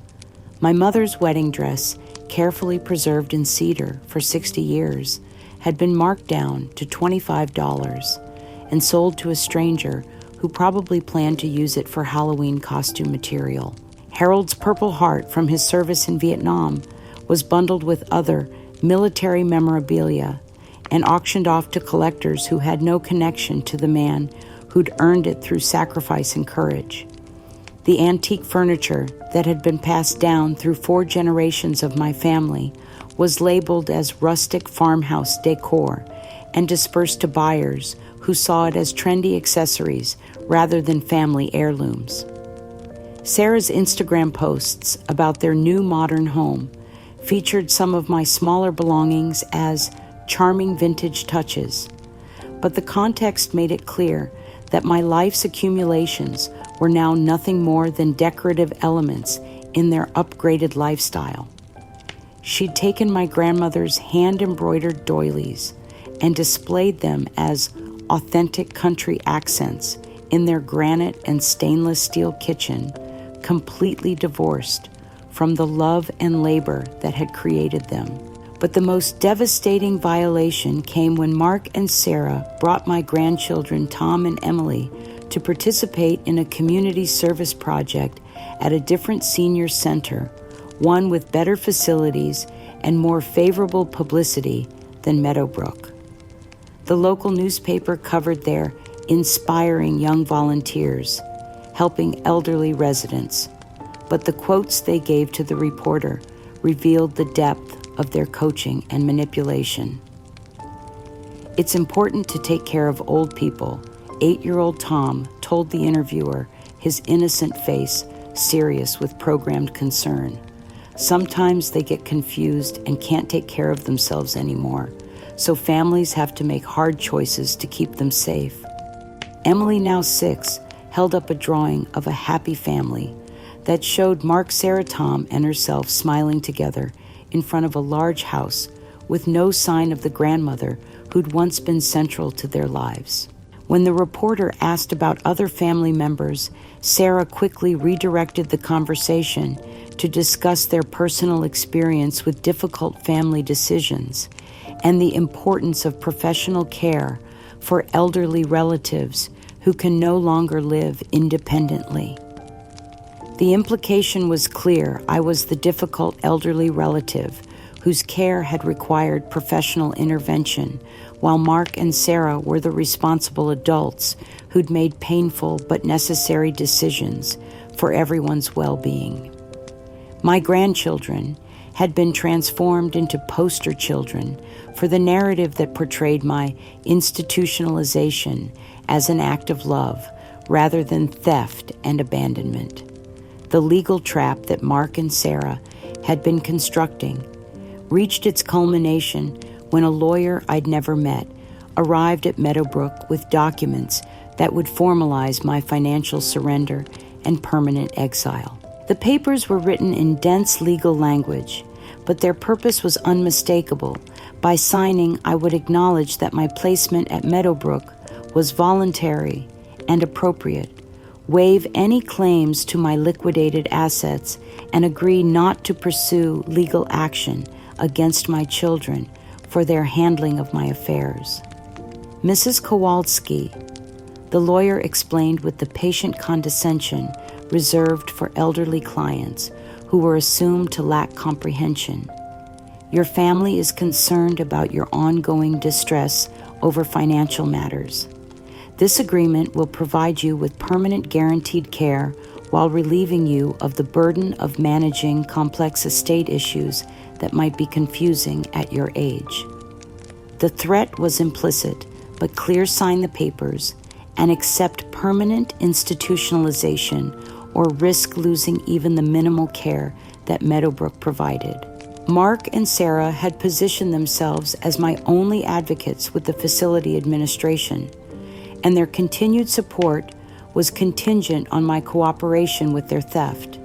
My mother's wedding dress, carefully preserved in cedar for 60 years, had been marked down to $25 and sold to a stranger who probably planned to use it for Halloween costume material. Harold's Purple Heart from his service in Vietnam was bundled with other military memorabilia and auctioned off to collectors who had no connection to the man who'd earned it through sacrifice and courage. The antique furniture that had been passed down through 4 generations of my family was labeled as rustic farmhouse decor and dispersed to buyers who saw it as trendy accessories rather than family heirlooms. Sarah's Instagram posts about their new modern home featured some of my smaller belongings as charming vintage touches, but the context made it clear that my life's accumulations were now nothing more than decorative elements in their upgraded lifestyle. She'd taken my grandmother's hand-embroidered doilies and displayed them as authentic country accents in their granite and stainless steel kitchen, completely divorced from the love and labor that had created them. But the most devastating violation came when Mark and Sarah brought my grandchildren Tom and Emily to participate in a community service project at a different senior center, one with better facilities and more favorable publicity than Meadowbrook. The local newspaper covered their inspiring young volunteers, helping elderly residents, but the quotes they gave to the reporter revealed the depth of their coaching and manipulation. "It's important to take care of old people," 8-year-old Tom told the interviewer, his innocent face serious with programmed concern. "Sometimes they get confused and can't take care of themselves anymore, so families have to make hard choices to keep them safe." Emily, now 6, held up a drawing of a happy family that showed Mark, Sarah, Tom, and herself smiling together in front of a large house with no sign of the grandmother who'd once been central to their lives. When the reporter asked about other family members, Sarah quickly redirected the conversation to discuss their personal experience with difficult family decisions and the importance of professional care for elderly relatives who can no longer live independently. The implication was clear. I was the difficult elderly relative whose care had required professional intervention, while Mark and Sarah were the responsible adults who'd made painful but necessary decisions for everyone's well-being. My grandchildren had been transformed into poster children for the narrative that portrayed my institutionalization as an act of love rather than theft and abandonment. The legal trap that Mark and Sarah had been constructing reached its culmination when a lawyer I'd never met arrived at Meadowbrook with documents that would formalize my financial surrender and permanent exile. The papers were written in dense legal language, but their purpose was unmistakable. By signing, I would acknowledge that my placement at Meadowbrook was voluntary and appropriate, waive any claims to my liquidated assets, and agree not to pursue legal action against my children for their handling of my affairs. Mrs. Kowalski, the lawyer explained with the patient condescension reserved for elderly clients who were assumed to lack comprehension, "Your family is concerned about your ongoing distress over financial matters. This agreement will provide you with permanent guaranteed care while relieving you of the burden of managing complex estate issues that might be confusing at your age." The threat was implicit, but clear: sign the papers and accept permanent institutionalization or risk losing even the minimal care that Meadowbrook provided. Mark and Sarah had positioned themselves as my only advocates with the facility administration, and their continued support was contingent on my cooperation with their theft.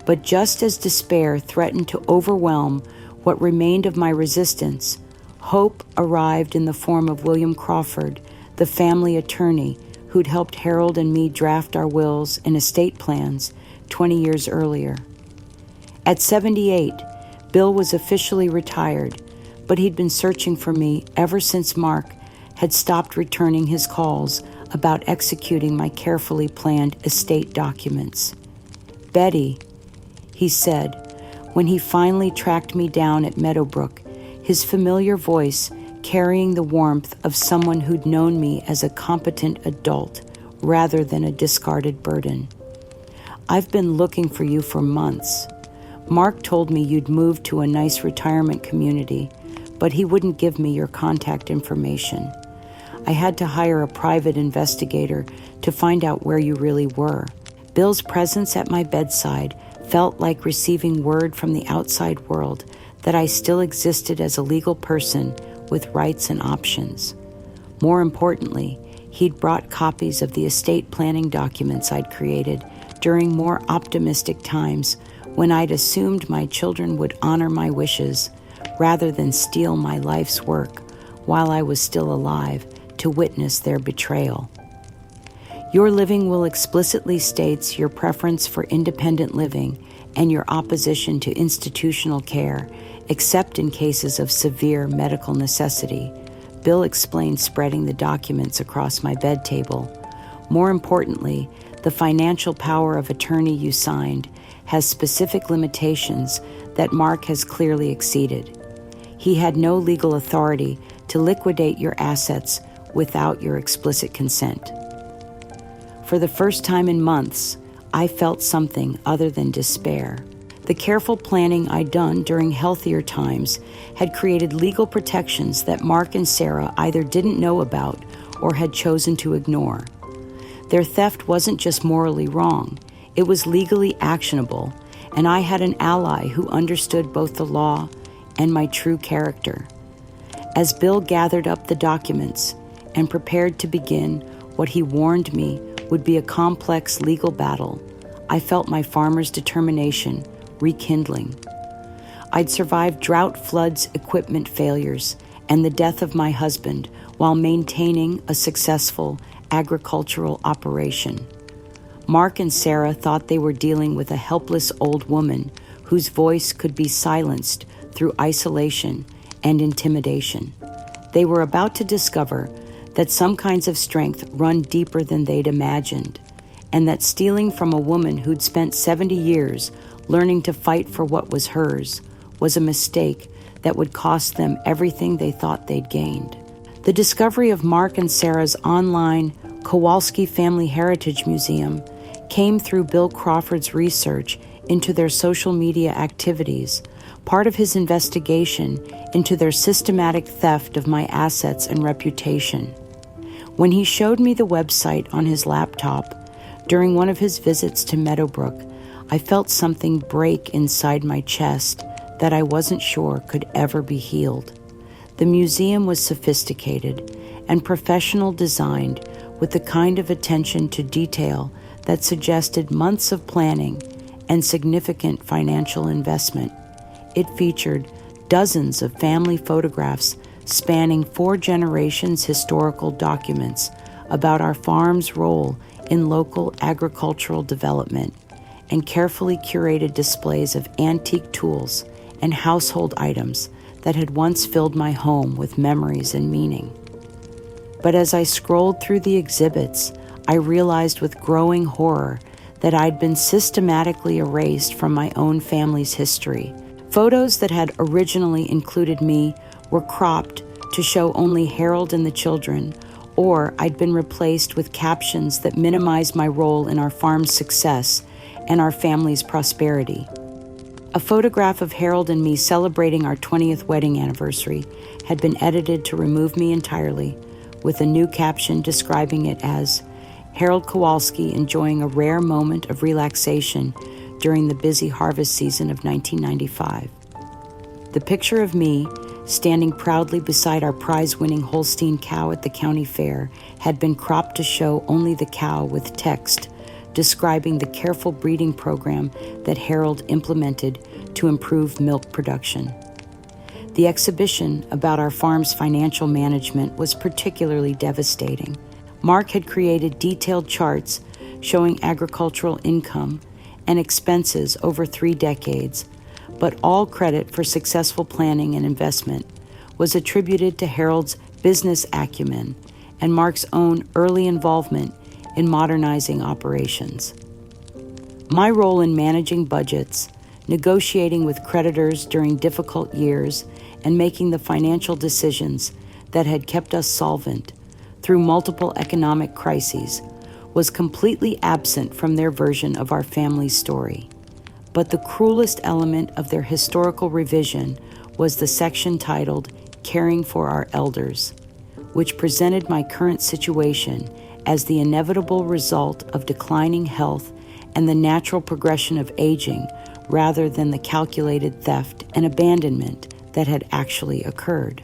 But just as despair threatened to overwhelm what remained of my resistance, hope arrived in the form of William Crawford, the family attorney who'd helped Harold and me draft our wills and estate plans 20 years earlier. At 78, Bill was officially retired, but he'd been searching for me ever since Mark had stopped returning his calls about executing my carefully planned estate documents. "Betty," he said, when he finally tracked me down at Meadowbrook, his familiar voice carrying the warmth of someone who'd known me as a competent adult rather than a discarded burden. "I've been looking for you for months. Mark told me you'd moved to a nice retirement community, but he wouldn't give me your contact information. I had to hire a private investigator to find out where you really were." Bill's presence at my bedside felt like receiving word from the outside world that I still existed as a legal person with rights and options. More importantly, he'd brought copies of the estate planning documents I'd created during more optimistic times when I'd assumed my children would honor my wishes rather than steal my life's work while I was still alive to witness their betrayal. "Your living will explicitly states your preference for independent living and your opposition to institutional care except in cases of severe medical necessity. Bill explained spreading the documents across my bed table. More importantly, the financial power of attorney you signed has specific limitations that Mark has clearly exceeded. He had no legal authority to liquidate your assets without your explicit consent. For the first time in months, I felt something other than despair. The careful planning I'd done during healthier times had created legal protections that Mark and Sarah either didn't know about or had chosen to ignore. Their theft wasn't just morally wrong, it was legally actionable, and I had an ally who understood both the law and my true character. As Bill gathered up the documents and prepared to begin what he warned me would be a complex legal battle, I felt my farmer's determination rekindling. I'd survived drought, floods, equipment failures, and the death of my husband while maintaining a successful agricultural operation. Mark and Sarah thought they were dealing with a helpless old woman whose voice could be silenced through isolation and intimidation. They were about to discover that some kinds of strength run deeper than they'd imagined, and that stealing from a woman who'd spent 70 years learning to fight for what was hers was a mistake that would cost them everything they thought they'd gained. The discovery of Mark and Sarah's online Kowalski Family Heritage Museum came through Bill Crawford's research into their social media activities, part of his investigation into their systematic theft of my assets and reputation. When he showed me the website on his laptop during one of his visits to Meadowbrook, I felt something break inside my chest that I wasn't sure could ever be healed. The museum was sophisticated and professional, designed with the kind of attention to detail that suggested months of planning and significant financial investment. It featured dozens of family photographs spanning 4 generations, historical documents about our farm's role in local agricultural development, and carefully curated displays of antique tools and household items that had once filled my home with memories and meaning. But as I scrolled through the exhibits, I realized with growing horror that I'd been systematically erased from my own family's history. Photos that had originally included me were cropped to show only Harold and the children, or I'd been replaced with captions that minimized my role in our farm's success and our family's prosperity. A photograph of Harold and me celebrating our 20th wedding anniversary had been edited to remove me entirely, with a new caption describing it as Harold Kowalski enjoying a rare moment of relaxation during the busy harvest season of 1995. The picture of me standing proudly beside our prize-winning Holstein cow at the county fair had been cropped to show only the cow with text describing the careful breeding program that Harold implemented to improve milk production. The exhibition about our farm's financial management was particularly devastating. Mark had created detailed charts showing agricultural income and expenses over 3 decades, but all credit for successful planning and investment was attributed to Harold's business acumen and Mark's own early involvement in modernizing operations. My role in managing budgets, negotiating with creditors during difficult years, and making the financial decisions that had kept us solvent through multiple economic crises was completely absent from their version of our family's story. But the cruelest element of their historical revision was the section titled Caring for Our Elders, which presented my current situation as the inevitable result of declining health and the natural progression of aging rather than the calculated theft and abandonment that had actually occurred.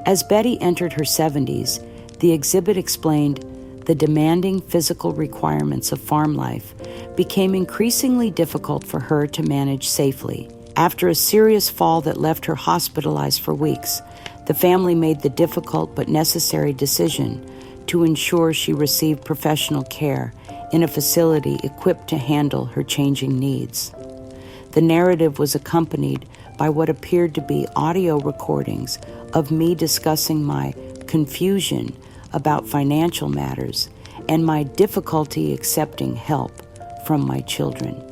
As Betty entered her 70s, the exhibit explained the demanding physical requirements of farm life became increasingly difficult for her to manage safely. After a serious fall that left her hospitalized for weeks, the family made the difficult but necessary decision to ensure she received professional care in a facility equipped to handle her changing needs. The narrative was accompanied by what appeared to be audio recordings of me discussing my confusion about financial matters and my difficulty accepting help from my children.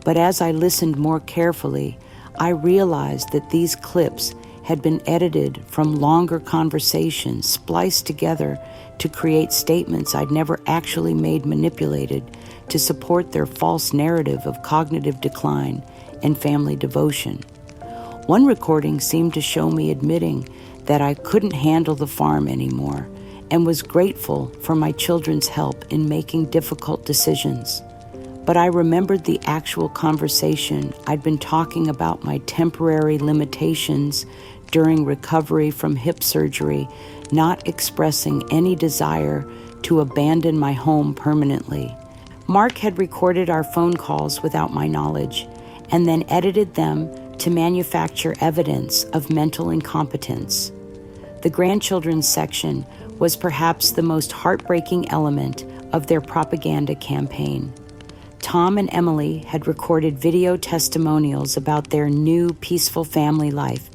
But as I listened more carefully, I realized that these clips had been edited from longer conversations spliced together to create statements I'd never actually made manipulated to support their false narrative of cognitive decline and family devotion. One recording seemed to show me admitting that I couldn't handle the farm anymore and was grateful for my children's help in making difficult decisions. But I remembered the actual conversation I'd been talking about my temporary limitations during recovery from hip surgery, not expressing any desire to abandon my home permanently. Mark had recorded our phone calls without my knowledge and then edited them to manufacture evidence of mental incompetence. The grandchildren's section was perhaps the most heartbreaking element of their propaganda campaign. Tom and Emily had recorded video testimonials about their new peaceful family life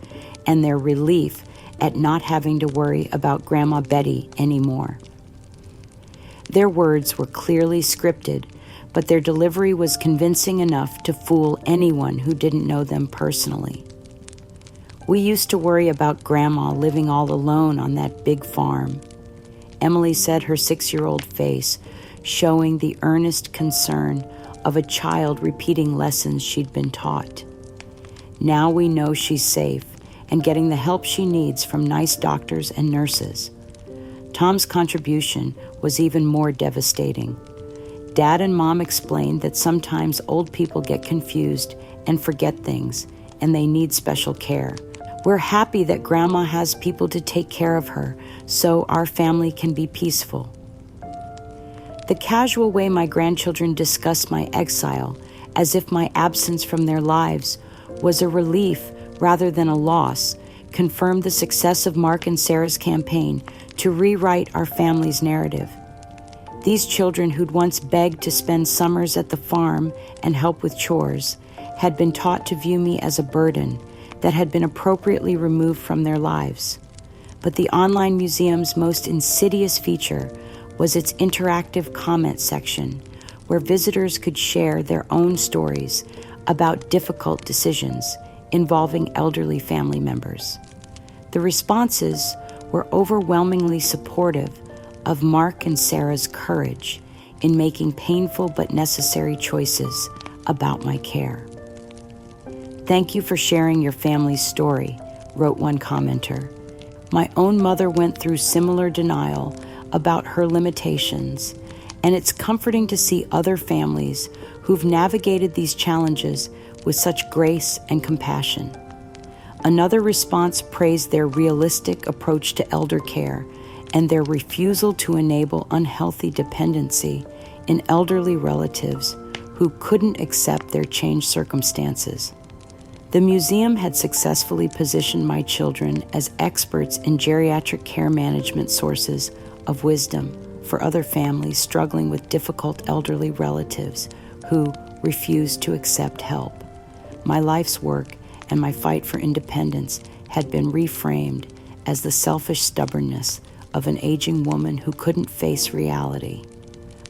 and their relief at not having to worry about Grandma Betty anymore. Their words were clearly scripted, but their delivery was convincing enough to fool anyone who didn't know them personally. We used to worry about Grandma living all alone on that big farm. Emily said, her 6-year-old face showing the earnest concern of a child repeating lessons she'd been taught. Now we know she's safe and getting the help she needs from nice doctors and nurses. Tom's contribution was even more devastating. Dad and Mom explained that sometimes old people get confused and forget things, and they need special care. We're happy that Grandma has people to take care of her, so our family can be peaceful. The casual way my grandchildren discuss my exile, as if my absence from their lives was a relief rather than a loss, confirmed the success of Mark and Sarah's campaign to rewrite our family's narrative. These children who'd once begged to spend summers at the farm and help with chores had been taught to view me as a burden that had been appropriately removed from their lives. But the online museum's most insidious feature was its interactive comment section, where visitors could share their own stories about difficult decisions involving elderly family members. The responses were overwhelmingly supportive of Mark and Sarah's courage in making painful but necessary choices about my care. "Thank you for sharing your family's story," wrote one commenter. "My own mother went through similar denial about her limitations, and it's comforting to see other families who've navigated these challenges with such grace and compassion." Another response praised their realistic approach to elder care and their refusal to enable unhealthy dependency in elderly relatives who couldn't accept their changed circumstances. The museum had successfully positioned my children as experts in geriatric care management sources of wisdom for other families struggling with difficult elderly relatives who refused to accept help. My life's work and my fight for independence had been reframed as the selfish stubbornness of an aging woman who couldn't face reality.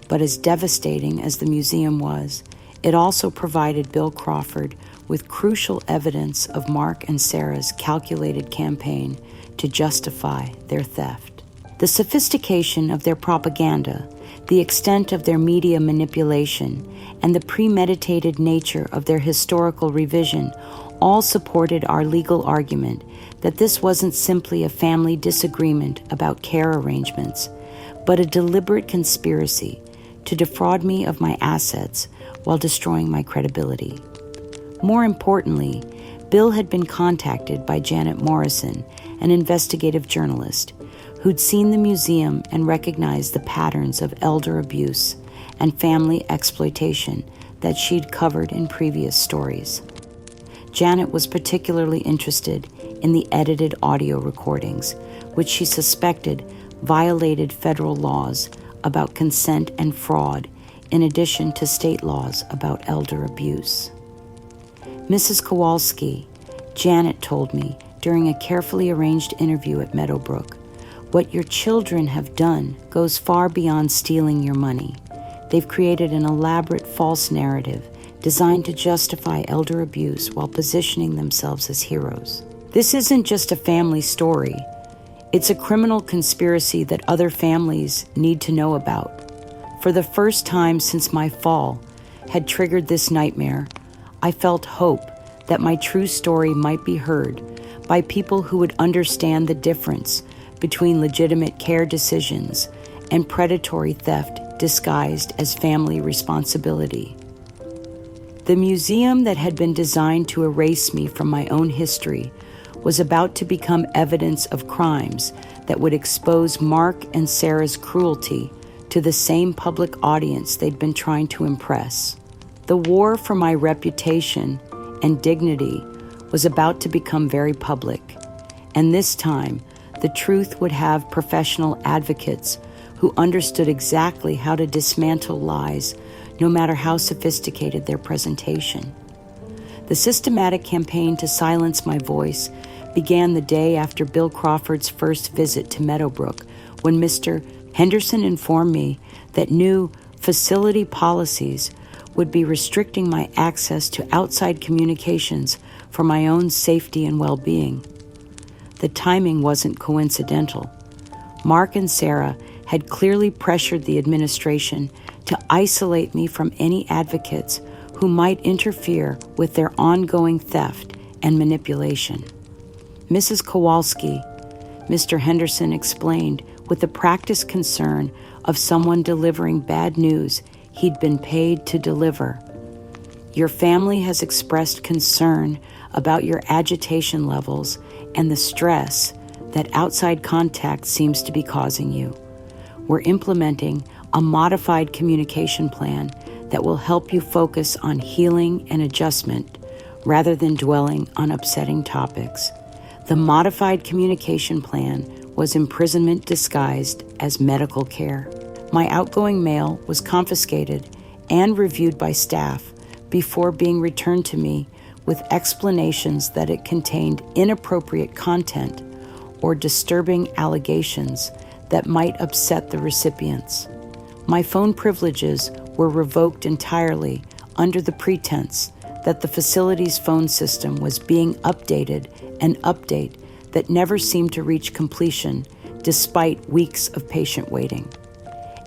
But as devastating as the museum was, it also provided Bill Crawford with crucial evidence of Mark and Sarah's calculated campaign to justify their theft. The sophistication of their propaganda, the extent of their media manipulation, and the premeditated nature of their historical revision all supported our legal argument that this wasn't simply a family disagreement about care arrangements, but a deliberate conspiracy to defraud me of my assets while destroying my credibility. More importantly, Bill had been contacted by Janet Morrison, an investigative journalist, who'd seen the museum and recognized the patterns of elder abuse and family exploitation that she'd covered in previous stories. Janet was particularly interested in the edited audio recordings, which she suspected violated federal laws about consent and fraud, in addition to state laws about elder abuse. Mrs. Kowalski, Janet told me during a carefully arranged interview at Meadowbrook, "What your children have done goes far beyond stealing your money. They've created an elaborate false narrative designed to justify elder abuse while positioning themselves as heroes. This isn't just a family story. It's a criminal conspiracy that other families need to know about. For the first time since my fall had triggered this nightmare, I felt hope that my true story might be heard by people who would understand the difference between legitimate care decisions and predatory theft disguised as family responsibility." The museum that had been designed to erase me from my own history was about to become evidence of crimes that would expose Mark and Sarah's cruelty to the same public audience they'd been trying to impress. The war for my reputation and dignity was about to become very public, and this time the truth would have professional advocates who understood exactly how to dismantle lies, no matter how sophisticated their presentation. The systematic campaign to silence my voice began the day after Bill Crawford's first visit to Meadowbrook, when Mr. Henderson informed me that new facility policies would be restricting my access to outside communications for my own safety and well-being. The timing wasn't coincidental. Mark and Sarah had clearly pressured the administration to isolate me from any advocates who might interfere with their ongoing theft and manipulation. "Mrs. Kowalski," Mr. Henderson explained with the practiced concern of someone delivering bad news he'd been paid to deliver, "your family has expressed concern about your agitation levels and the stress that outside contact seems to be causing you. We're implementing a modified communication plan that will help you focus on healing and adjustment rather than dwelling on upsetting topics." The modified communication plan was imprisonment disguised as medical care. My outgoing mail was confiscated and reviewed by staff before being returned to me with explanations that it contained inappropriate content or disturbing allegations that might upset the recipients. My phone privileges were revoked entirely under the pretense that the facility's phone system was being updated, an update that never seemed to reach completion despite weeks of patient waiting.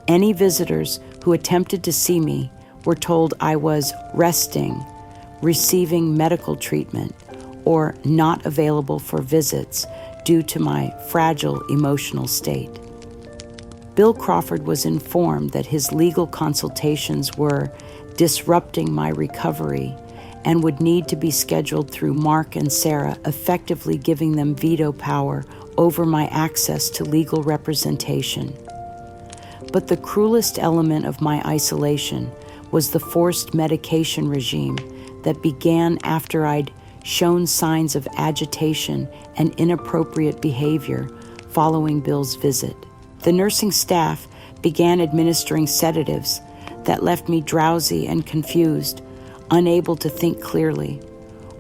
Any visitors who attempted to see me were told I was resting, receiving medical treatment, or not available for visits due to my fragile emotional state. Bill Crawford was informed that his legal consultations were disrupting my recovery and would need to be scheduled through Mark and Sarah, effectively giving them veto power over my access to legal representation. But the cruelest element of my isolation was the forced medication regime that began after I'd shown signs of agitation and inappropriate behavior following Bill's visit. The nursing staff began administering sedatives that left me drowsy and confused, unable to think clearly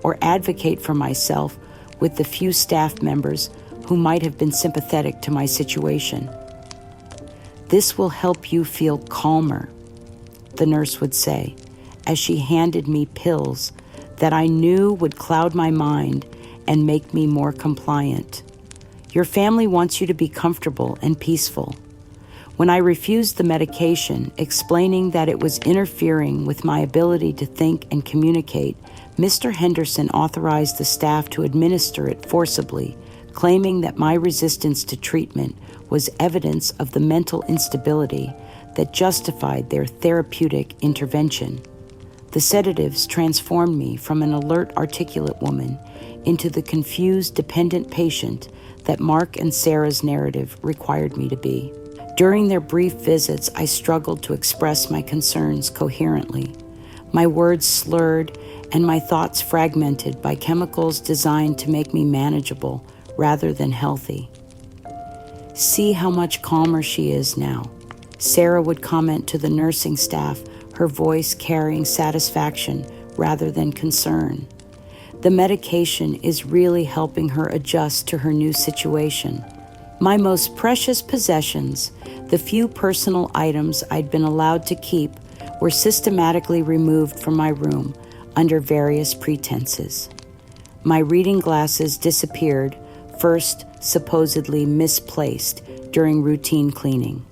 or advocate for myself with the few staff members who might have been sympathetic to my situation. "This will help you feel calmer," the nurse would say, as she handed me pills that I knew would cloud my mind and make me more compliant. "Your family wants you to be comfortable and peaceful." When I refused the medication, explaining that it was interfering with my ability to think and communicate, Mr. Henderson authorized the staff to administer it forcibly, claiming that my resistance to treatment was evidence of the mental instability that justified their therapeutic intervention. The sedatives transformed me from an alert, articulate woman into the confused, dependent patient that Mark and Sarah's narrative required me to be. During their brief visits, I struggled to express my concerns coherently, my words slurred and my thoughts fragmented by chemicals designed to make me manageable rather than healthy. "See how much calmer she is now," Sarah would comment to the nursing staff, her voice carrying satisfaction rather than concern. The medication is really helping her adjust to her new situation. My most precious possessions, the few personal items I'd been allowed to keep, were systematically removed from my room under various pretenses. My reading glasses disappeared, first supposedly misplaced during routine cleaning.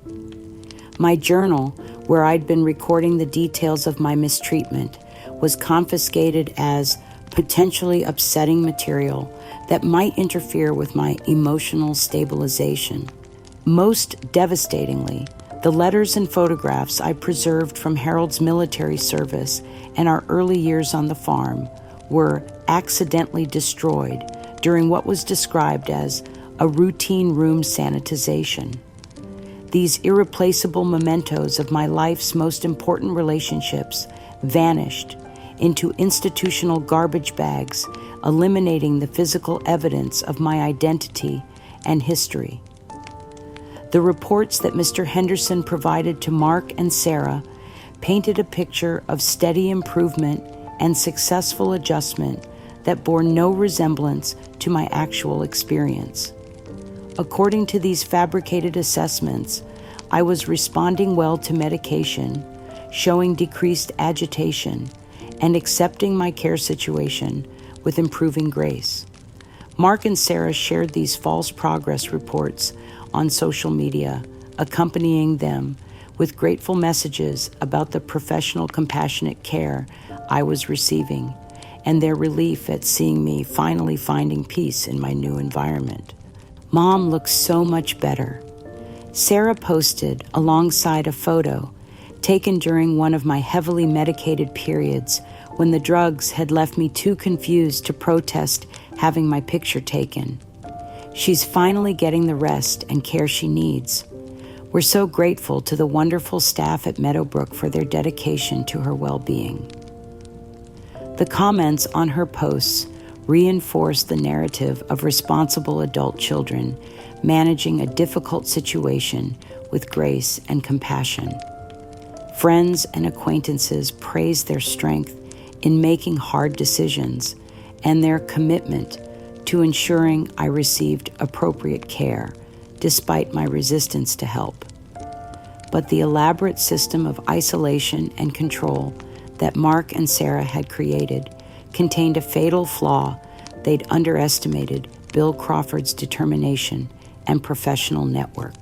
My journal, where I'd been recording the details of my mistreatment, was confiscated as potentially upsetting material that might interfere with my emotional stabilization. Most devastatingly, the letters and photographs I preserved from Harold's military service and our early years on the farm were accidentally destroyed during what was described as a routine room sanitization. These irreplaceable mementos of my life's most important relationships vanished into institutional garbage bags, eliminating the physical evidence of my identity and history. The reports that Mr. Henderson provided to Mark and Sarah painted a picture of steady improvement and successful adjustment that bore no resemblance to my actual experience. According to these fabricated assessments, I was responding well to medication, showing decreased agitation, and accepting my care situation with improving grace. Mark and Sarah shared these false progress reports on social media, accompanying them with grateful messages about the professional, compassionate care I was receiving and their relief at seeing me finally finding peace in my new environment. Mom looks so much better. Sarah posted alongside a photo taken during one of my heavily medicated periods when the drugs had left me too confused to protest having my picture taken. She's finally getting the rest and care she needs. We're so grateful to the wonderful staff at Meadowbrook for their dedication to her well-being. The comments on her posts reinforce the narrative of responsible adult children managing a difficult situation with grace and compassion. Friends and acquaintances praise their strength in making hard decisions and their commitment to ensuring I received appropriate care, despite my resistance to help. But the elaborate system of isolation and control that Mark and Sarah had created contained a fatal flaw. They'd underestimated Bill Crawford's determination and professional network.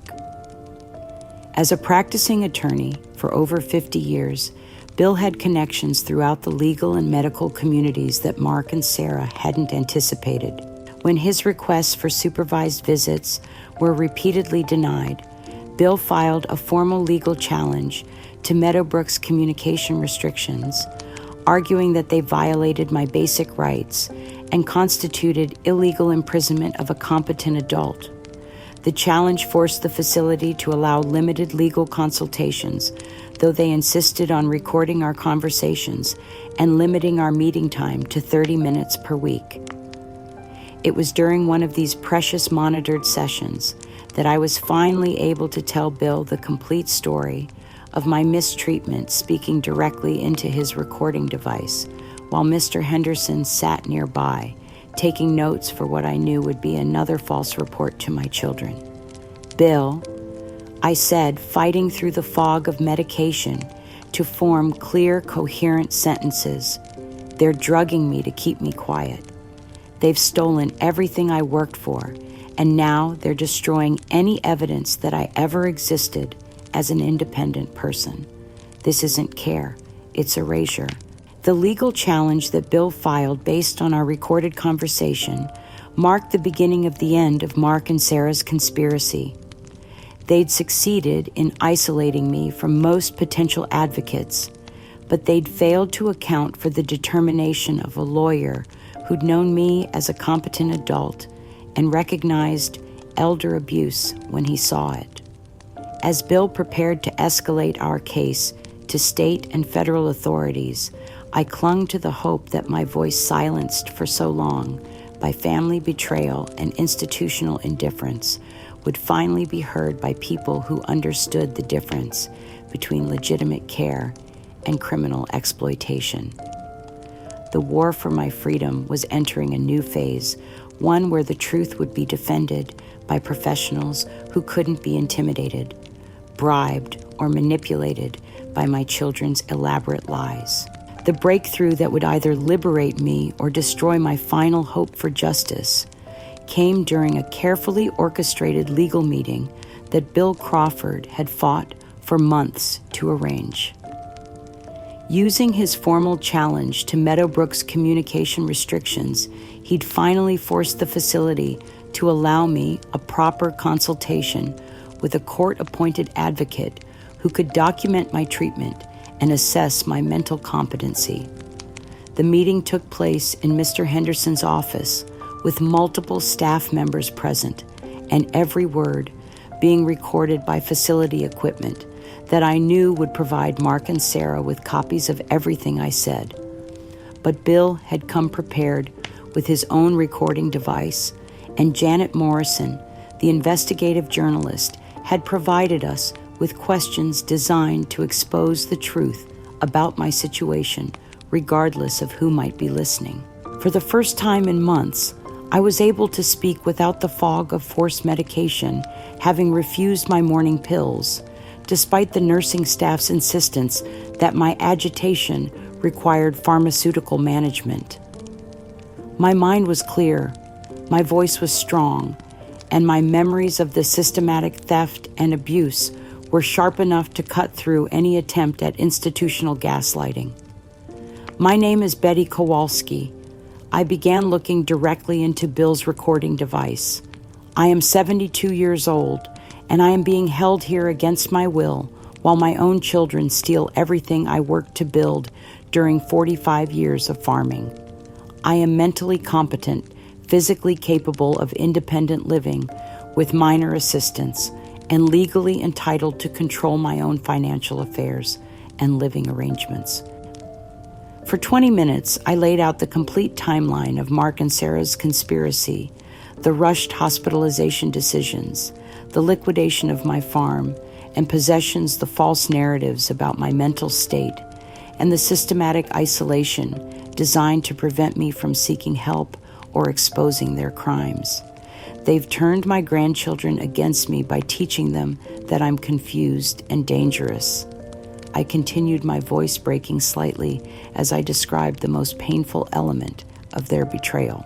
As a practicing attorney for over 50 years, Bill had connections throughout the legal and medical communities that Mark and Sarah hadn't anticipated. When his requests for supervised visits were repeatedly denied, Bill filed a formal legal challenge to Meadowbrook's communication restrictions, arguing that they violated my basic rights and constituted illegal imprisonment of a competent adult. The challenge forced the facility to allow limited legal consultations, though they insisted on recording our conversations and limiting our meeting time to 30 minutes per week. It was during one of these precious monitored sessions that I was finally able to tell Bill the complete story of my mistreatment, speaking directly into his recording device, while Mr. Henderson sat nearby, taking notes for what I knew would be another false report to my children. "Bill," I said, fighting through the fog of medication to form clear, coherent sentences, "they're drugging me to keep me quiet. They've stolen everything I worked for, and now they're destroying any evidence that I ever existed as an independent person. This isn't care, it's erasure." The legal challenge that Bill filed based on our recorded conversation marked the beginning of the end of Mark and Sarah's conspiracy. They'd succeeded in isolating me from most potential advocates, but they'd failed to account for the determination of a lawyer who'd known me as a competent adult and recognized elder abuse when he saw it. As Bill prepared to escalate our case to state and federal authorities, I clung to the hope that my voice silenced for so long by family betrayal and institutional indifference would finally be heard by people who understood the difference between legitimate care and criminal exploitation. the war for my freedom was entering a new phase, one where the truth would be defended by professionals who couldn't be intimidated, bribed, or manipulated by my children's elaborate lies. The breakthrough that would either liberate me or destroy my final hope for justice came during a carefully orchestrated legal meeting that Bill Crawford had fought for months to arrange. Using his formal challenge to Meadowbrook's communication restrictions, he'd finally forced the facility to allow me a proper consultation with a court-appointed advocate who could document my treatment and assess my mental competency. The meeting took place in Mr. Henderson's office with multiple staff members present and every word being recorded by facility equipment that I knew would provide Mark and Sarah with copies of everything I said. But Bill had come prepared with his own recording device, and Janet Morrison, the investigative journalist, had provided us with questions designed to expose the truth about my situation, regardless of who might be listening. For the first time in months, I was able to speak without the fog of forced medication, having refused my morning pills, despite the nursing staff's insistence that my agitation required pharmaceutical management. My mind was clear, my voice was strong, and my memories of the systematic theft and abuse were sharp enough to cut through any attempt at institutional gaslighting. My name is Betty Kowalski. I began looking directly into Bill's recording device. I am 72 years old, and I am being held here against my will while my own children steal everything I worked to build during 45 years of farming. I am mentally competent, physically capable of independent living with minor assistance, and legally entitled to control my own financial affairs and living arrangements. For 20 minutes, I laid out the complete timeline of Mark and Sarah's conspiracy, the rushed hospitalization decisions, the liquidation of my farm, and possessions the false narratives about my mental state, and the systematic isolation designed to prevent me from seeking help or exposing their crimes. They've turned my grandchildren against me by teaching them that I'm confused and dangerous. I continued, my voice breaking slightly as I described the most painful element of their betrayal.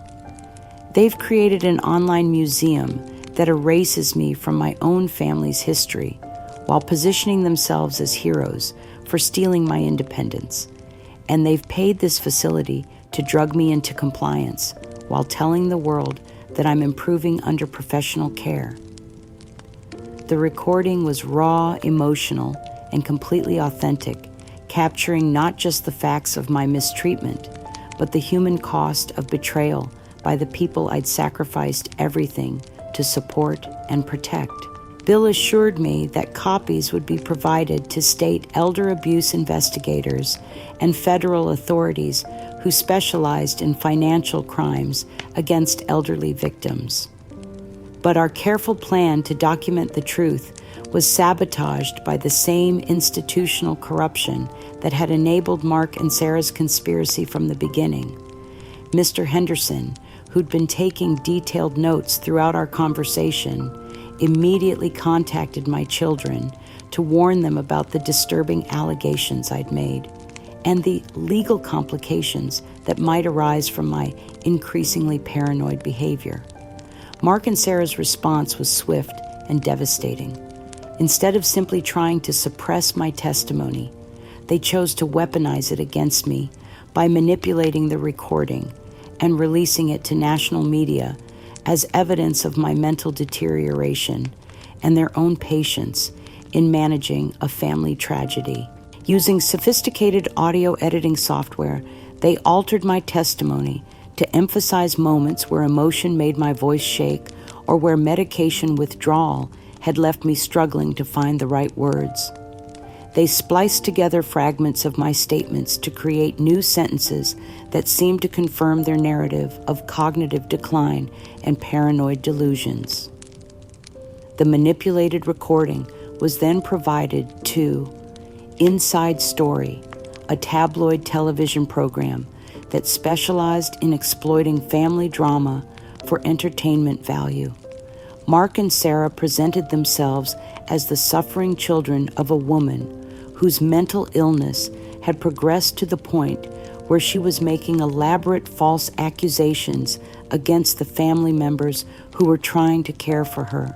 They've created an online museum that erases me from my own family's history while positioning themselves as heroes for stealing my independence. And they've paid this facility to drug me into compliance while telling the world that I'm improving under professional care. The recording was raw, emotional, and completely authentic, capturing not just the facts of my mistreatment, but the human cost of betrayal by the people I'd sacrificed everything to support and protect. Bill assured me that copies would be provided to state elder abuse investigators and federal authorities who specialized in financial crimes against elderly victims. But our careful plan to document the truth was sabotaged by the same institutional corruption that had enabled Mark and Sarah's conspiracy from the beginning. Mr. Henderson, who'd been taking detailed notes throughout our conversation, immediately contacted my children to warn them about the disturbing allegations I'd made and the legal complications that might arise from my increasingly paranoid behavior. Mark and Sarah's response was swift and devastating. Instead of simply trying to suppress my testimony, they chose to weaponize it against me by manipulating the recording and releasing it to national media as evidence of my mental deterioration and their own patience in managing a family tragedy. Using sophisticated audio editing software, they altered my testimony to emphasize moments where emotion made my voice shake or where medication withdrawal had left me struggling to find the right words. They spliced together fragments of my statements to create new sentences that seemed to confirm their narrative of cognitive decline and paranoid delusions. The manipulated recording was then provided to Inside Story, a tabloid television program that specialized in exploiting family drama for entertainment value. Mark and Sarah presented themselves as the suffering children of a woman whose mental illness had progressed to the point where she was making elaborate false accusations against the family members who were trying to care for her.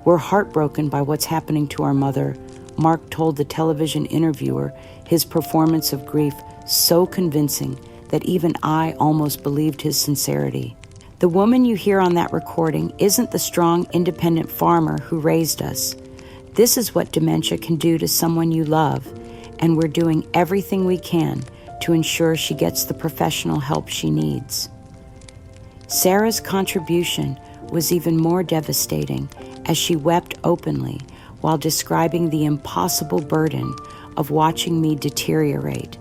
"We're heartbroken by what's happening to our mother," Mark told the television interviewer, his performance of grief so convincing that even I almost believed his sincerity. "The woman you hear on that recording isn't the strong, independent farmer who raised us. This is what dementia can do to someone you love, and we're doing everything we can to ensure she gets the professional help she needs." Sarah's contribution was even more devastating as she wept openly while describing the impossible burden of watching me deteriorate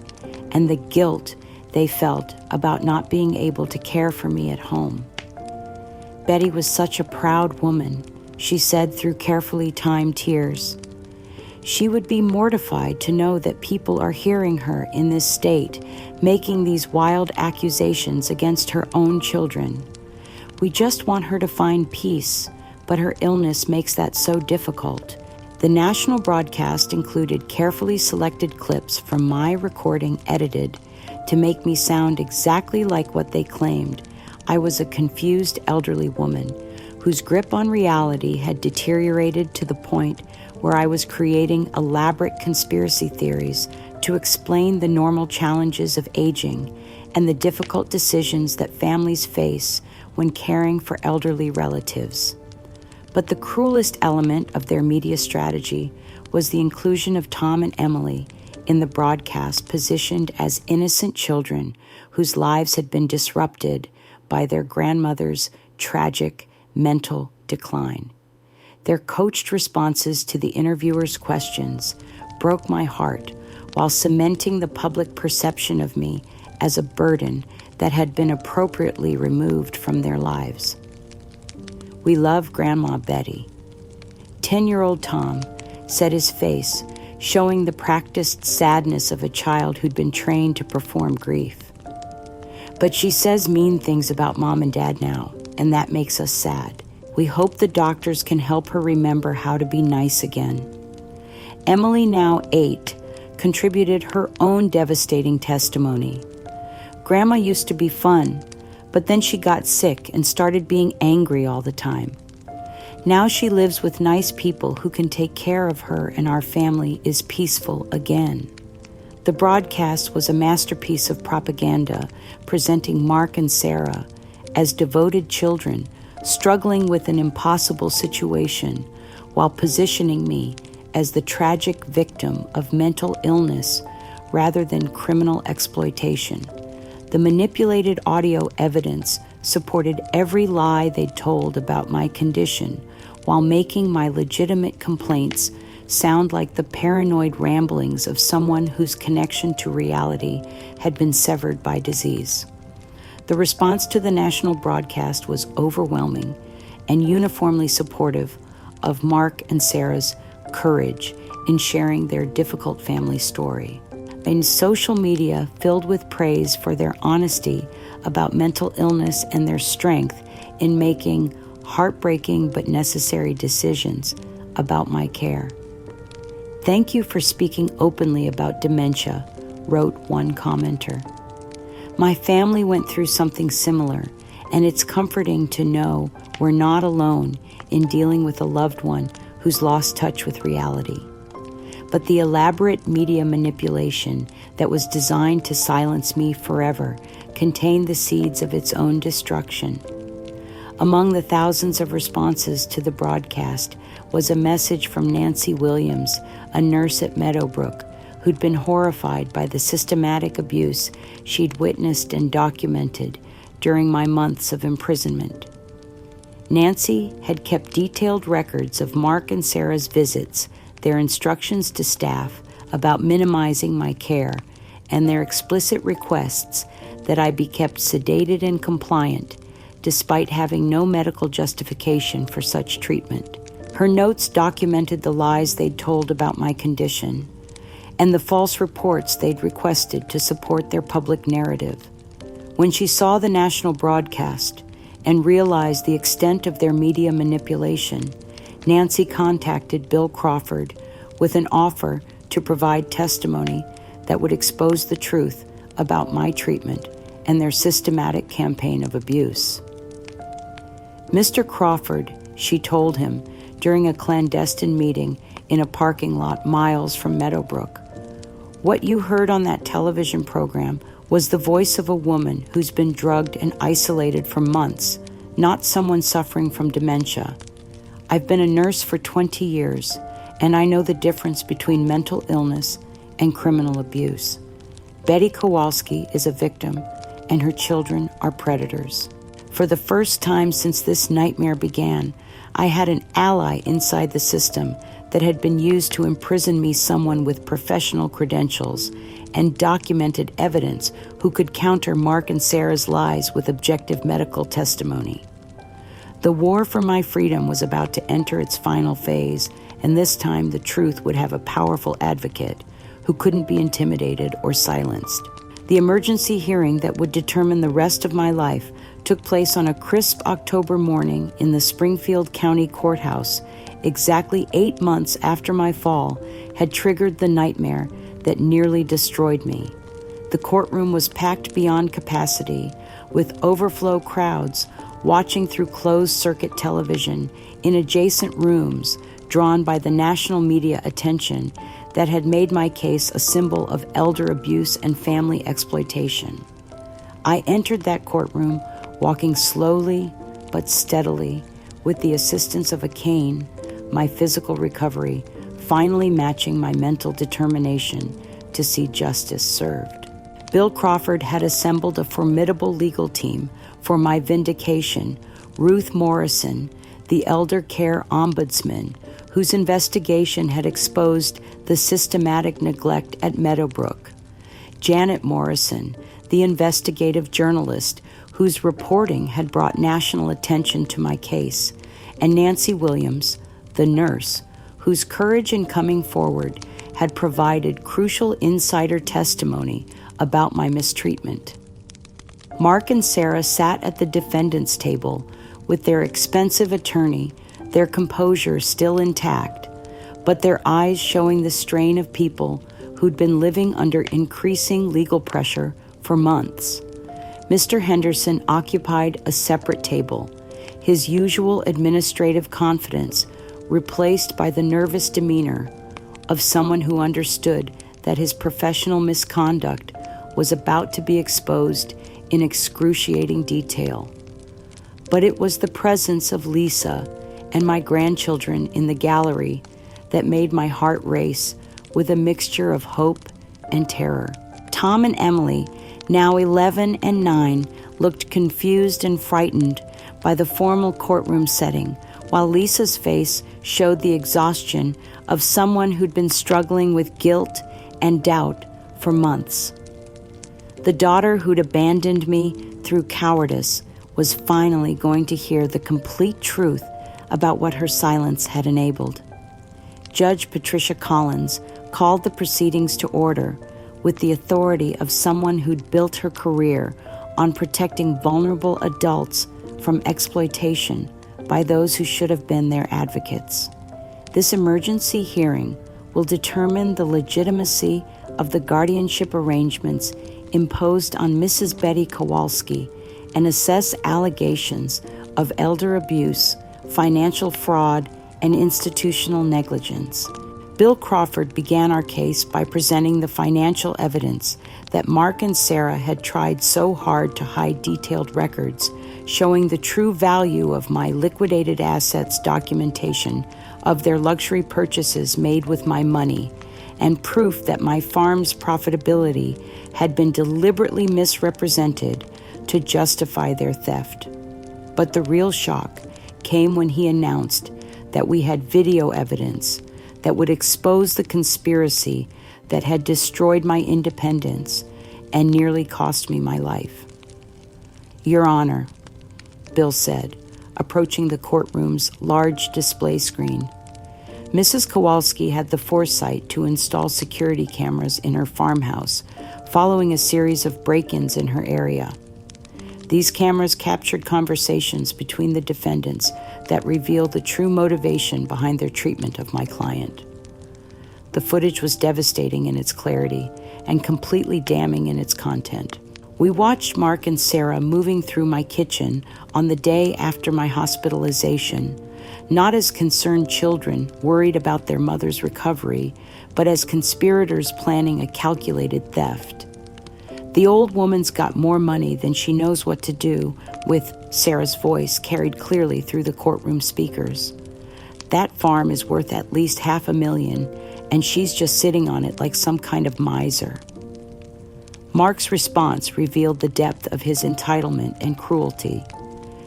and the guilt they felt about not being able to care for me at home. "Betty was such a proud woman," she said through carefully timed tears. She would be mortified to know that people are hearing her in this state, making these wild accusations against her own children. "We just want her to find peace, but her illness makes that so difficult." The national broadcast included carefully selected clips from my recording edited to make me sound exactly like what they claimed. I was a confused elderly woman whose grip on reality had deteriorated to the point where I was creating elaborate conspiracy theories to explain the normal challenges of aging and the difficult decisions that families face when caring for elderly relatives. But the cruelest element of their media strategy was the inclusion of Tom and Emily in the broadcast, positioned as innocent children whose lives had been disrupted by their grandmother's tragic mental decline. Their coached responses to the interviewer's questions broke my heart while cementing the public perception of me as a burden that had been appropriately removed from their lives. "We love Grandma Betty." 10-year-old Tom set his face, showing the practiced sadness of a child who'd been trained to perform grief. "But she says mean things about Mom and Dad now, and that makes us sad. We hope the doctors can help her remember how to be nice again." Emily, now 8, contributed her own devastating testimony. "Grandma used to be fun, but then she got sick and started being angry all the time. Now she lives with nice people who can take care of her, and our family is peaceful again." The broadcast was a masterpiece of propaganda, presenting Mark and Sarah as devoted children struggling with an impossible situation while positioning me as the tragic victim of mental illness rather than criminal exploitation. The manipulated audio evidence supported every lie they'd told about my condition while making my legitimate complaints sound like the paranoid ramblings of someone whose connection to reality had been severed by disease. The response to the national broadcast was overwhelming and uniformly supportive of Mark and Sarah's courage in sharing their difficult family story. In social media filled with praise for their honesty about mental illness and their strength in making heartbreaking but necessary decisions about my care. "Thank you for speaking openly about dementia," wrote one commenter. "My family went through something similar, and it's comforting to know we're not alone in dealing with a loved one who's lost touch with reality." But the elaborate media manipulation that was designed to silence me forever contained the seeds of its own destruction. Among the thousands of responses to the broadcast was a message from Nancy Williams, a nurse at Meadowbrook, who'd been horrified by the systematic abuse she'd witnessed and documented during my months of imprisonment. Nancy had kept detailed records of Mark and Sarah's visits, their instructions to staff about minimizing my care, and their explicit requests that I be kept sedated and compliant, despite having no medical justification for such treatment. Her notes documented the lies they'd told about my condition, and the false reports they'd requested to support their public narrative. When she saw the national broadcast and realized the extent of their media manipulation, Nancy contacted Bill Crawford with an offer to provide testimony that would expose the truth about my treatment and their systematic campaign of abuse. Mr. Crawford, she told him during a clandestine meeting in a parking lot miles from Meadowbrook, what you heard on that television program was the voice of a woman who's been drugged and isolated for months, not someone suffering from dementia. I've been a nurse for 20 years, and I know the difference between mental illness and criminal abuse. Betty Kowalski is a victim, and her children are predators. For the first time since this nightmare began, I had an ally inside the system that had been used to imprison me, someone with professional credentials and documented evidence who could counter Mark and Sarah's lies with objective medical testimony. The war for my freedom was about to enter its final phase, and this time the truth would have a powerful advocate who couldn't be intimidated or silenced. The emergency hearing that would determine the rest of my life took place on a crisp October morning in the Springfield County Courthouse, exactly 8 months after my fall had triggered the nightmare that nearly destroyed me. The courtroom was packed beyond capacity, with overflow crowds watching through closed-circuit television in adjacent rooms drawn by the national media attention that had made my case a symbol of elder abuse and family exploitation. I entered that courtroom walking slowly but steadily with the assistance of a cane, my physical recovery finally matching my mental determination to see justice served. Bill Crawford had assembled a formidable legal team for my vindication. Ruth Morrison, the elder care ombudsman, whose investigation had exposed the systematic neglect at Meadowbrook. Janet Morrison, the investigative journalist whose reporting had brought national attention to my case, and Nancy Williams, the nurse, whose courage in coming forward had provided crucial insider testimony about my mistreatment. Mark and Sarah sat at the defendant's table with their expensive attorney, their composure still intact, but their eyes showing the strain of people who'd been living under increasing legal pressure for months. Mr. Henderson occupied a separate table, his usual administrative confidence replaced by the nervous demeanor of someone who understood that his professional misconduct was about to be exposed in excruciating detail. But it was the presence of Lisa and my grandchildren in the gallery that made my heart race with a mixture of hope and terror. Tom and Emily, now 11 and 9, looked confused and frightened by the formal courtroom setting, while Lisa's face showed the exhaustion of someone who'd been struggling with guilt and doubt for months. The daughter who'd abandoned me through cowardice was finally going to hear the complete truth about what her silence had enabled. Judge Patricia Collins called the proceedings to order with the authority of someone who'd built her career on protecting vulnerable adults from exploitation by those who should have been their advocates. This emergency hearing will determine the legitimacy of the guardianship arrangements imposed on Mrs. Betty Kowalski and assess allegations of elder abuse, financial fraud, and institutional negligence. Bill Crawford began our case by presenting the financial evidence that Mark and Sarah had tried so hard to hide detailed records showing the true value of my liquidated assets documentation of their luxury purchases made with my money, and proof that my farm's profitability had been deliberately misrepresented to justify their theft. But the real shock came when he announced that we had video evidence that would expose the conspiracy that had destroyed my independence and nearly cost me my life. Your Honor, Bill said, approaching the courtroom's large display screen, Mrs. Kowalski had the foresight to install security cameras in her farmhouse, following a series of break-ins in her area. These cameras captured conversations between the defendants that revealed the true motivation behind their treatment of my client. The footage was devastating in its clarity and completely damning in its content. We watched Mark and Sarah moving through my kitchen on the day after my hospitalization, not as concerned children worried about their mother's recovery, but as conspirators planning a calculated theft. The old woman's got more money than she knows what to do with, Sarah's voice carried clearly through the courtroom speakers. That farm is worth at least $500,000, and she's just sitting on it like some kind of miser. Mark's response revealed the depth of his entitlement and cruelty.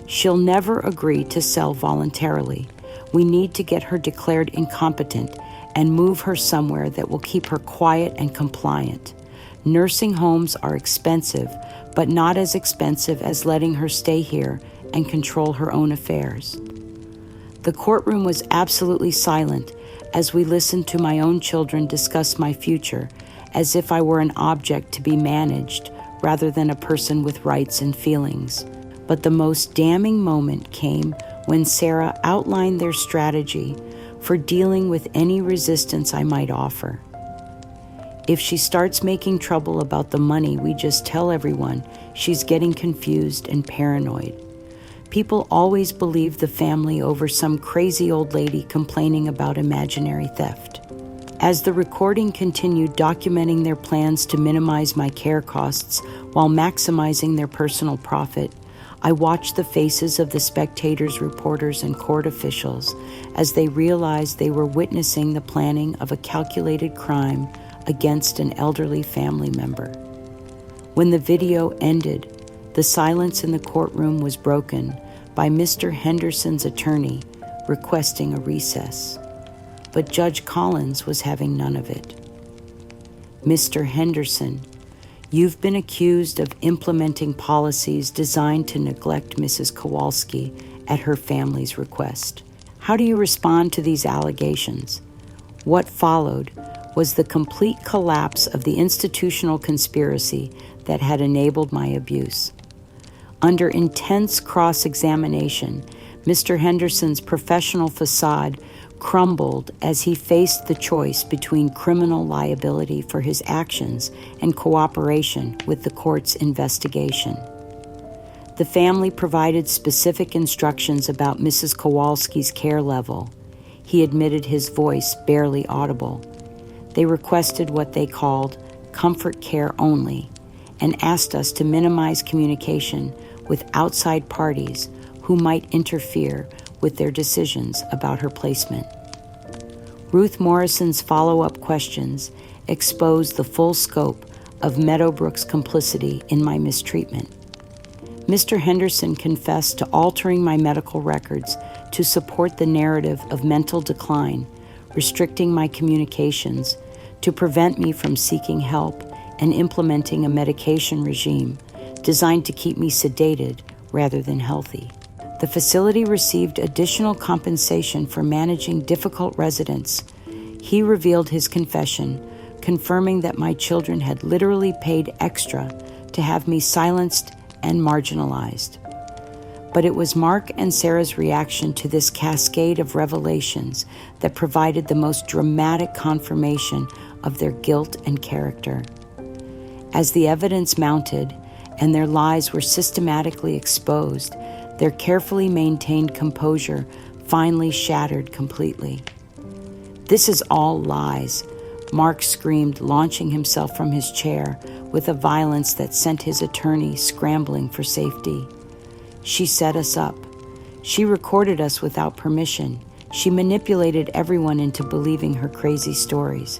She'll never agree to sell voluntarily. We need to get her declared incompetent and move her somewhere that will keep her quiet and compliant. Nursing homes are expensive, but not as expensive as letting her stay here and control her own affairs. The courtroom was absolutely silent as we listened to my own children discuss my future, as if I were an object to be managed rather than a person with rights and feelings. But the most damning moment came when Sarah outlined their strategy for dealing with any resistance I might offer. If she starts making trouble about the money, we just tell everyone she's getting confused and paranoid. People always believe the family over some crazy old lady complaining about imaginary theft. As the recording continued documenting their plans to minimize my care costs while maximizing their personal profit, I watched the faces of the spectators, reporters, and court officials as they realized they were witnessing the planning of a calculated crime against an elderly family member. When the video ended, the silence in the courtroom was broken by Mr. Henderson's attorney requesting a recess. But Judge Collins was having none of it. Mr. Henderson, you've been accused of implementing policies designed to neglect Mrs. Kowalski at her family's request. How do you respond to these allegations? What followed was the complete collapse of the institutional conspiracy that had enabled my abuse. Under intense cross-examination, Mr. Henderson's professional facade crumbled as he faced the choice between criminal liability for his actions and cooperation with the court's investigation. The family provided specific instructions about Mrs. Kowalski's care level. He admitted his voice barely audible. They requested what they called comfort care only and asked us to minimize communication with outside parties who might interfere with their decisions about her placement. Ruth Morrison's follow-up questions exposed the full scope of Meadowbrook's complicity in my mistreatment. Mr. Henderson confessed to altering my medical records to support the narrative of mental decline, restricting my communications to prevent me from seeking help, and implementing a medication regime designed to keep me sedated rather than healthy. The facility received additional compensation for managing difficult residents. He revealed his confession, confirming that my children had literally paid extra to have me silenced and marginalized. But it was Mark and Sarah's reaction to this cascade of revelations that provided the most dramatic confirmation of their guilt and character. As the evidence mounted and their lies were systematically exposed, their carefully maintained composure finally shattered completely. "This is all lies," Mark screamed, launching himself from his chair with a violence that sent his attorney scrambling for safety. "She set us up. She recorded us without permission. She manipulated everyone into believing her crazy stories."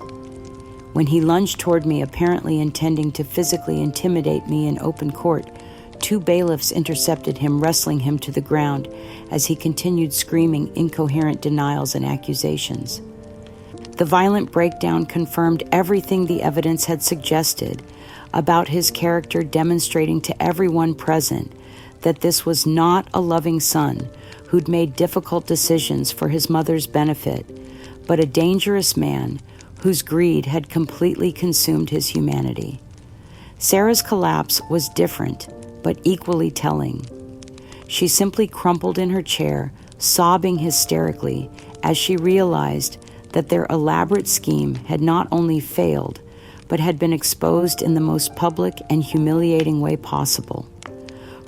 When he lunged toward me, apparently intending to physically intimidate me in open court, 2 bailiffs intercepted him, wrestling him to the ground as he continued screaming incoherent denials and accusations. The violent breakdown confirmed everything the evidence had suggested about his character, demonstrating to everyone present that this was not a loving son who'd made difficult decisions for his mother's benefit, but a dangerous man whose greed had completely consumed his humanity. Sarah's collapse was different, but equally telling. She simply crumpled in her chair, sobbing hysterically as she realized that their elaborate scheme had not only failed, but had been exposed in the most public and humiliating way possible.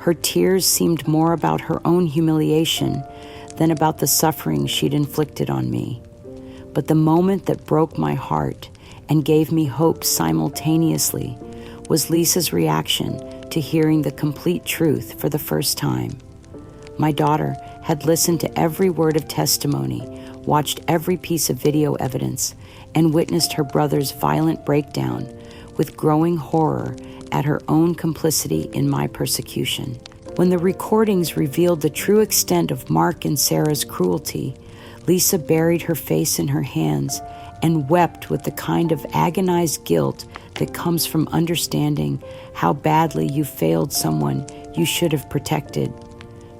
Her tears seemed more about her own humiliation than about the suffering she'd inflicted on me. But the moment that broke my heart and gave me hope simultaneously was Lisa's reaction to hearing the complete truth for the first time. My daughter had listened to every word of testimony, watched every piece of video evidence, and witnessed her brother's violent breakdown with growing horror at her own complicity in my persecution. When the recordings revealed the true extent of Mark and Sarah's cruelty, Lisa buried her face in her hands and wept with the kind of agonized guilt that comes from understanding how badly you failed someone you should have protected.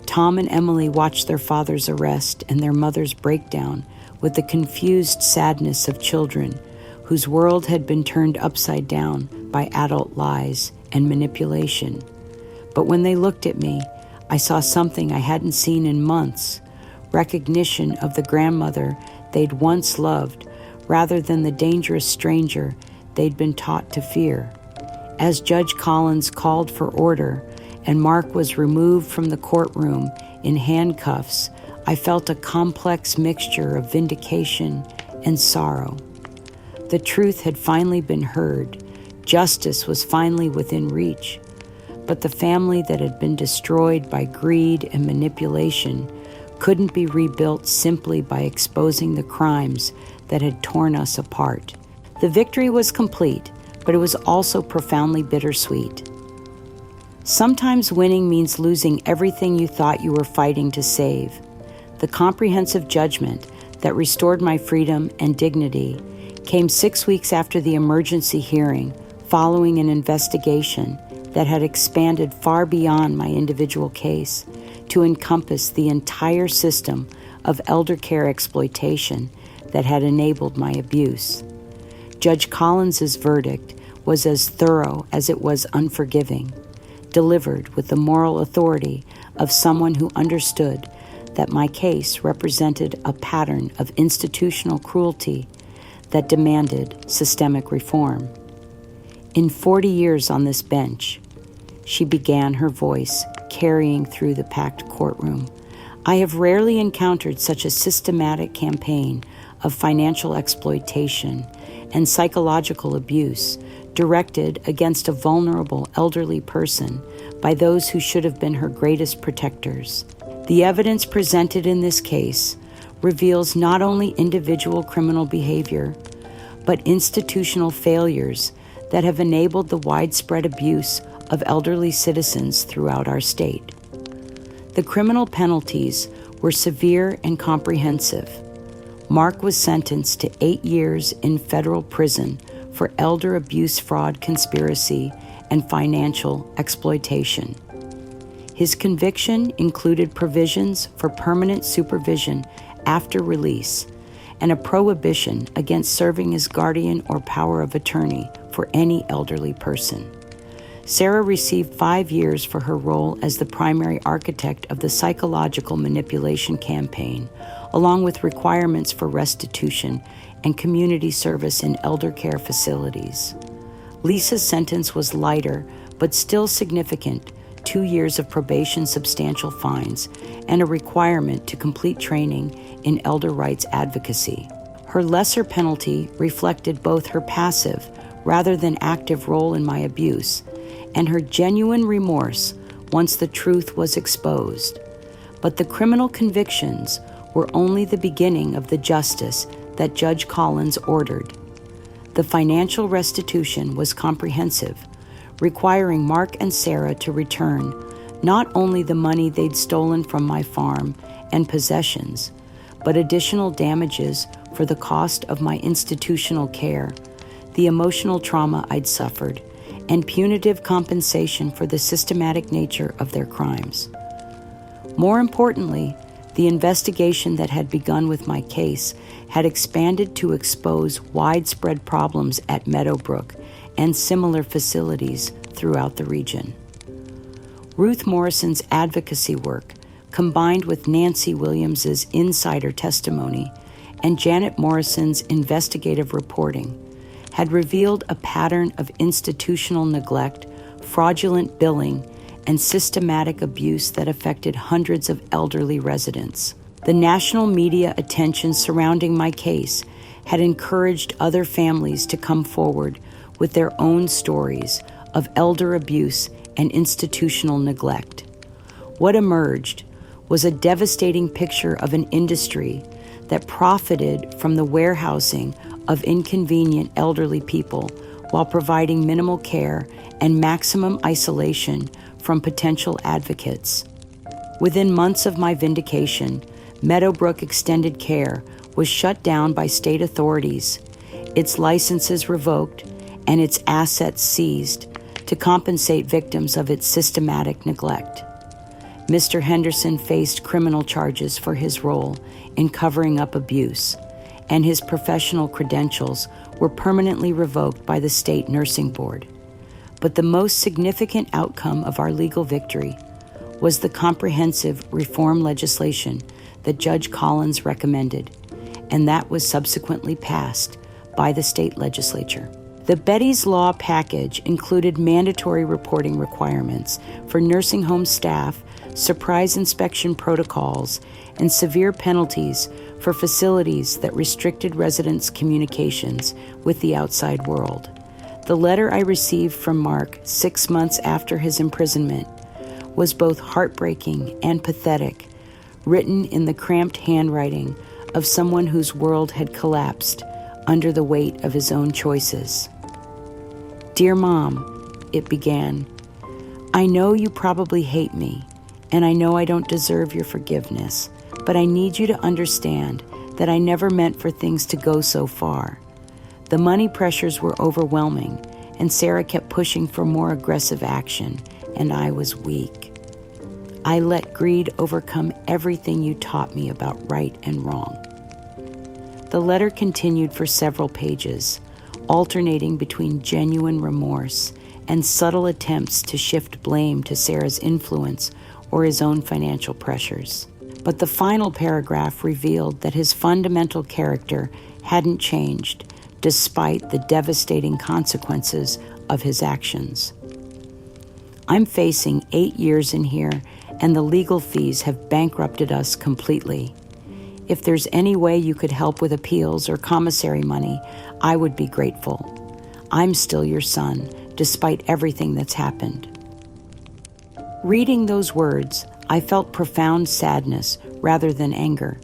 Tom and Emily watched their father's arrest and their mother's breakdown with the confused sadness of children whose world had been turned upside down by adult lies and manipulation. But when they looked at me, I saw something I hadn't seen in months: recognition of the grandmother they'd once loved rather than the dangerous stranger they'd been taught to fear. As Judge Collins called for order and Mark was removed from the courtroom in handcuffs, I felt a complex mixture of vindication and sorrow. The truth had finally been heard. Justice was finally within reach. But the family that had been destroyed by greed and manipulation couldn't be rebuilt simply by exposing the crimes that had torn us apart. The victory was complete, but it was also profoundly bittersweet. Sometimes winning means losing everything you thought you were fighting to save. The comprehensive judgment that restored my freedom and dignity came 6 weeks after the emergency hearing, following an investigation that had expanded far beyond my individual case to encompass the entire system of elder care exploitation that had enabled my abuse. Judge Collins's verdict was as thorough as it was unforgiving, delivered with the moral authority of someone who understood that my case represented a pattern of institutional cruelty that demanded systemic reform. In 40 years on this bench, she began, her voice carrying through the packed courtroom, I have rarely encountered such a systematic campaign of financial exploitation and psychological abuse directed against a vulnerable elderly person by those who should have been her greatest protectors. The evidence presented in this case reveals not only individual criminal behavior, but institutional failures that have enabled the widespread abuse of elderly citizens throughout our state. The criminal penalties were severe and comprehensive. Mark was sentenced to 8 years in federal prison for elder abuse, fraud, conspiracy, and financial exploitation. His conviction included provisions for permanent supervision after release and a prohibition against serving as guardian or power of attorney for any elderly person. Sarah received 5 years for her role as the primary architect of the psychological manipulation campaign, along with requirements for restitution and community service in elder care facilities. Lisa's sentence was lighter, but still significant: 2 years of probation, substantial fines, and a requirement to complete training in elder rights advocacy. Her lesser penalty reflected both her passive rather than active role in my abuse and her genuine remorse once the truth was exposed. But the criminal convictions were only the beginning of the justice that Judge Collins ordered. The financial restitution was comprehensive, requiring Mark and Sarah to return not only the money they'd stolen from my farm and possessions, but additional damages for the cost of my institutional care, the emotional trauma I'd suffered, and punitive compensation for the systematic nature of their crimes. More importantly, The investigation that had begun with my case had expanded to expose widespread problems at Meadowbrook and similar facilities throughout the region. Ruth Morrison's advocacy work, combined with Nancy Williams's insider testimony and Janet Morrison's investigative reporting, had revealed a pattern of institutional neglect, fraudulent billing, and systematic abuse that affected hundreds of elderly residents. The national media attention surrounding my case had encouraged other families to come forward with their own stories of elder abuse and institutional neglect. What emerged was a devastating picture of an industry that profited from the warehousing of inconvenient elderly people while providing minimal care and maximum isolation from potential advocates. Within months of my vindication, Meadowbrook Extended Care was shut down by state authorities, its licenses revoked, and its assets seized to compensate victims of its systematic neglect. Mr. Henderson faced criminal charges for his role in covering up abuse, and his professional credentials were permanently revoked by the state nursing board. But the most significant outcome of our legal victory was the comprehensive reform legislation that Judge Collins recommended, and that was subsequently passed by the state legislature. The Betty's Law package included mandatory reporting requirements for nursing home staff, surprise inspection protocols, and severe penalties for facilities that restricted residents' communications with the outside world. The letter I received from Mark 6 months after his imprisonment was both heartbreaking and pathetic, written in the cramped handwriting of someone whose world had collapsed under the weight of his own choices. "Dear Mom," it began, "I know you probably hate me, and I know I don't deserve your forgiveness, but I need you to understand that I never meant for things to go so far. The money pressures were overwhelming, and Sarah kept pushing for more aggressive action, and I was weak. I let greed overcome everything you taught me about right and wrong." The letter continued for several pages, alternating between genuine remorse and subtle attempts to shift blame to Sarah's influence or his own financial pressures. But the final paragraph revealed that his fundamental character hadn't changed, despite the devastating consequences of his actions. "I'm facing 8 years in here, and the legal fees have bankrupted us completely. If there's any way you could help with appeals or commissary money, I would be grateful. I'm still your son, despite everything that's happened." Reading those words, I felt profound sadness rather than anger.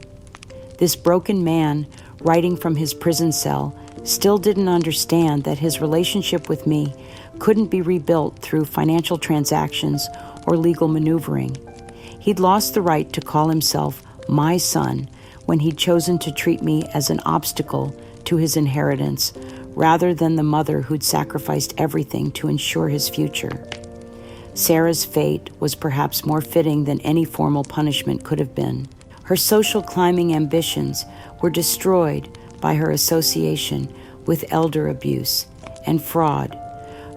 This broken man, writing from his prison cell, still didn't understand that his relationship with me couldn't be rebuilt through financial transactions or legal maneuvering. He'd lost the right to call himself my son when he'd chosen to treat me as an obstacle to his inheritance rather than the mother who'd sacrificed everything to ensure his future. Sarah's fate was perhaps more fitting than any formal punishment could have been. Her social climbing ambitions were destroyed by her association with elder abuse and fraud.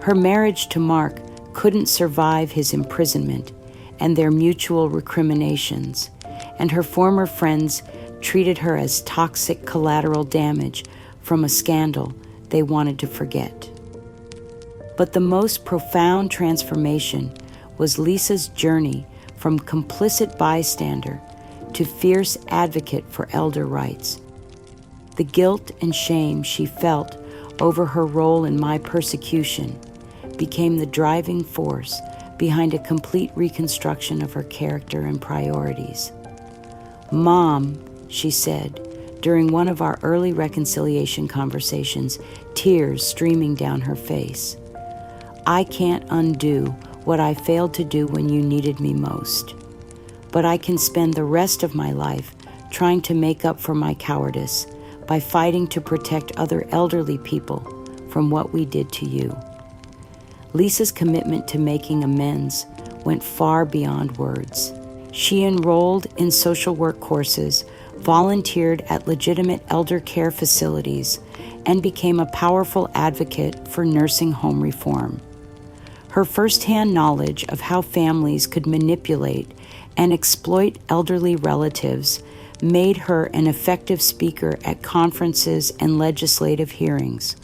Her marriage to Mark couldn't survive his imprisonment and their mutual recriminations, and her former friends treated her as toxic collateral damage from a scandal they wanted to forget. But the most profound transformation was Lisa's journey from complicit bystander to fierce advocate for elder rights. The guilt and shame she felt over her role in my persecution became the driving force behind a complete reconstruction of her character and priorities. "Mom," she said, during one of our early reconciliation conversations, tears streaming down her face, "I can't undo what I failed to do when you needed me most. But I can spend the rest of my life trying to make up for my cowardice by fighting to protect other elderly people from what we did to you." Lisa's commitment to making amends went far beyond words. She enrolled in social work courses, volunteered at legitimate elder care facilities, and became a powerful advocate for nursing home reform. Her firsthand knowledge of how families could manipulate and exploit elderly relatives made her an effective speaker at conferences and legislative hearings.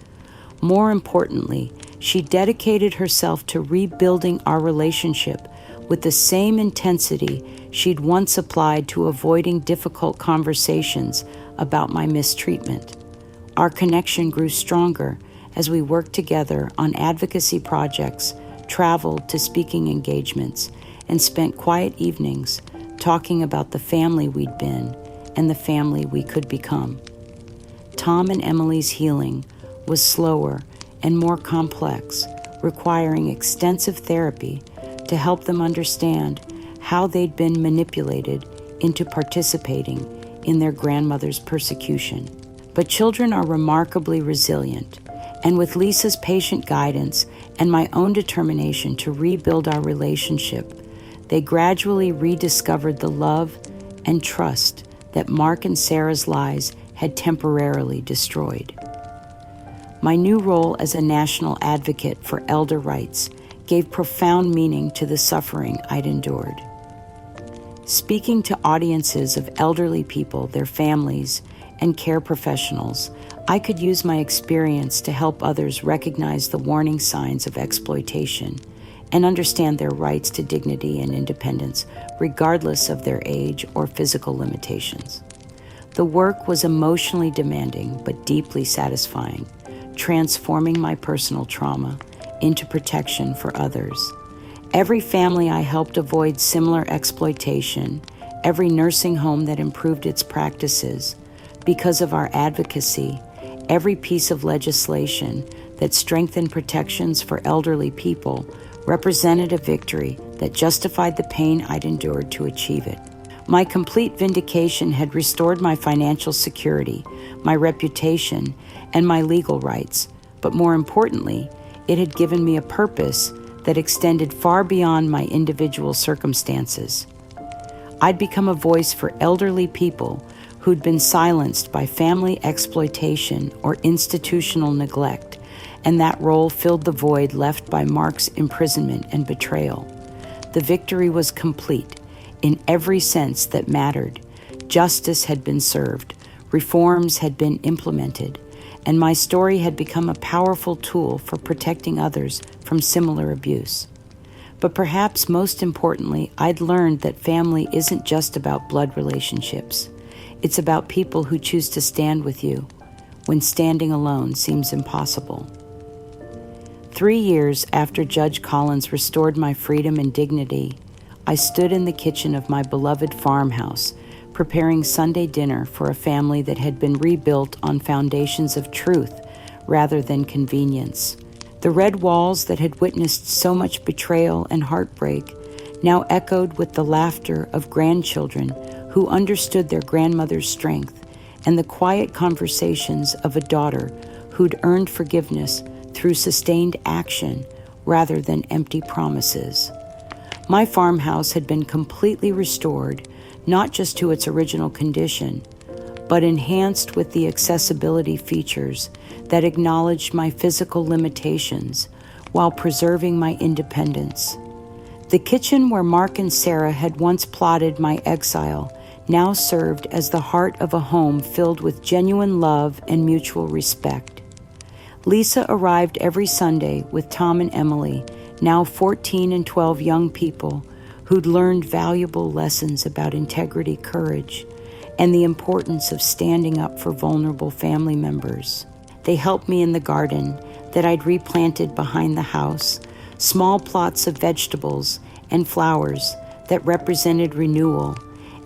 More importantly, she dedicated herself to rebuilding our relationship with the same intensity she'd once applied to avoiding difficult conversations about my mistreatment. Our connection grew stronger as we worked together on advocacy projects, traveled to speaking engagements, and spent quiet evenings talking about the family we'd been and the family we could become. Tom and Emily's healing was slower and more complex, requiring extensive therapy to help them understand how they'd been manipulated into participating in their grandmother's persecution. But children are remarkably resilient, and with Lisa's patient guidance and my own determination to rebuild our relationship, they gradually rediscovered the love and trust that Mark and Sarah's lies had temporarily destroyed. My new role as a national advocate for elder rights gave profound meaning to the suffering I'd endured. Speaking to audiences of elderly people, their families, and care professionals, I could use my experience to help others recognize the warning signs of exploitation and understand their rights to dignity and independence, regardless of their age or physical limitations. The work was emotionally demanding but deeply satisfying, transforming my personal trauma into protection for others. Every family I helped avoid similar exploitation, every nursing home that improved its practices, because of our advocacy, every piece of legislation that strengthened protections for elderly people represented a victory that justified the pain I'd endured to achieve it. My complete vindication had restored my financial security, my reputation, and my legal rights, but more importantly, it had given me a purpose that extended far beyond my individual circumstances. I'd become a voice for elderly people who'd been silenced by family exploitation or institutional neglect, and that role filled the void left by Mark's imprisonment and betrayal. The victory was complete in every sense that mattered. Justice had been served, reforms had been implemented, and my story had become a powerful tool for protecting others from similar abuse. But perhaps most importantly, I'd learned that family isn't just about blood relationships. It's about people who choose to stand with you when standing alone seems impossible. 3 years after Judge Collins restored my freedom and dignity, I stood in the kitchen of my beloved farmhouse, preparing Sunday dinner for a family that had been rebuilt on foundations of truth rather than convenience. The red walls that had witnessed so much betrayal and heartbreak now echoed with the laughter of grandchildren who understood their grandmother's strength and the quiet conversations of a daughter who'd earned forgiveness through sustained action rather than empty promises. My farmhouse had been completely restored, not just to its original condition, but enhanced with the accessibility features that acknowledged my physical limitations while preserving my independence. The kitchen where Mark and Sarah had once plotted my exile now served as the heart of a home filled with genuine love and mutual respect. Lisa arrived every Sunday with Tom and Emily, now 14 and 12 young people who'd learned valuable lessons about integrity, courage, and the importance of standing up for vulnerable family members. They helped me in the garden that I'd replanted behind the house, small plots of vegetables and flowers that represented renewal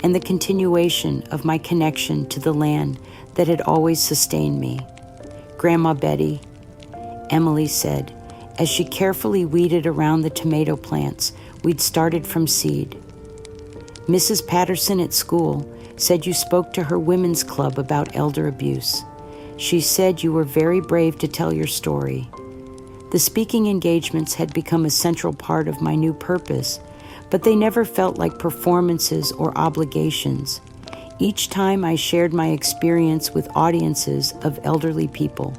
and the continuation of my connection to the land that had always sustained me. Grandma Betty, Emily said, as she carefully weeded around the tomato plants we'd started from seed. Mrs. Patterson at school said you spoke to her women's club about elder abuse. She said you were very brave to tell your story. The speaking engagements had become a central part of my new purpose but they never felt like performances or obligations. Each time I shared my experience with audiences of elderly people,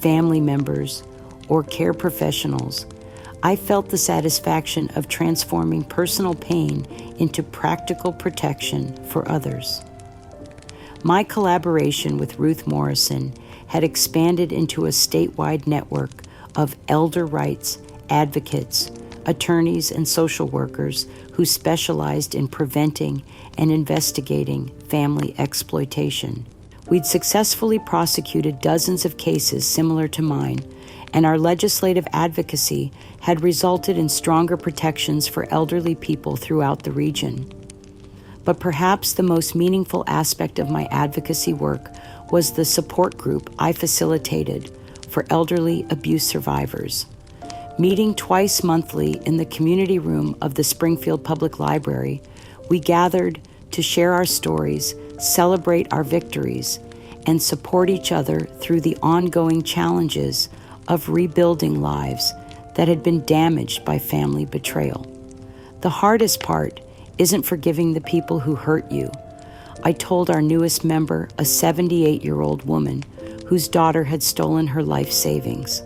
family members, or care professionals, I felt the satisfaction of transforming personal pain into practical protection for others. My collaboration with Ruth Morrison had expanded into a statewide network of elder rights advocates, attorneys, and social workers who specialized in preventing and investigating family exploitation. We'd successfully prosecuted dozens of cases similar to mine, and our legislative advocacy had resulted in stronger protections for elderly people throughout the region. But perhaps the most meaningful aspect of my advocacy work was the support group I facilitated for elderly abuse survivors. Meeting twice monthly in the community room of the Springfield Public Library, we gathered to share our stories, celebrate our victories, and support each other through the ongoing challenges of rebuilding lives that had been damaged by family betrayal. The hardest part isn't forgiving the people who hurt you, I told our newest member, a 78-year-old woman whose daughter had stolen her life savings.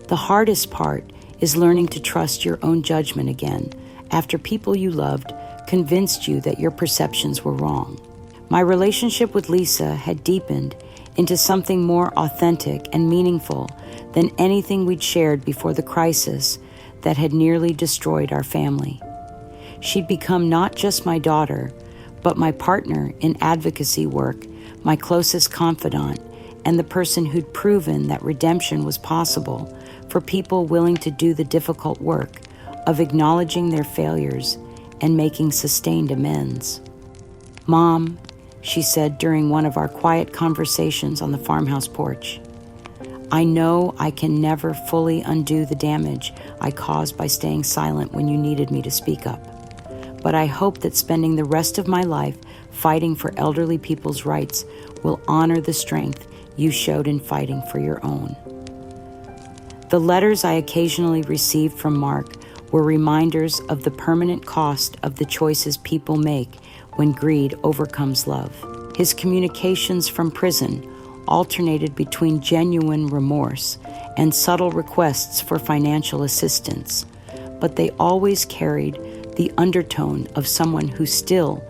The hardest part is learning to trust your own judgment again after people you loved convinced you that your perceptions were wrong. My relationship with Lisa had deepened into something more authentic and meaningful than anything we'd shared before the crisis that had nearly destroyed our family. She'd become not just my daughter, but my partner in advocacy work, my closest confidant, and the person who'd proven that redemption was possible for people willing to do the difficult work of acknowledging their failures and making sustained amends. "Mom," she said during one of our quiet conversations on the farmhouse porch, "I know I can never fully undo the damage I caused by staying silent when you needed me to speak up. But I hope that spending the rest of my life fighting for elderly people's rights will honor the strength you showed in fighting for your own." The letters I occasionally received from Mark were reminders of the permanent cost of the choices people make when greed overcomes love. His communications from prison alternated between genuine remorse and subtle requests for financial assistance, but they always carried the undertone of someone who still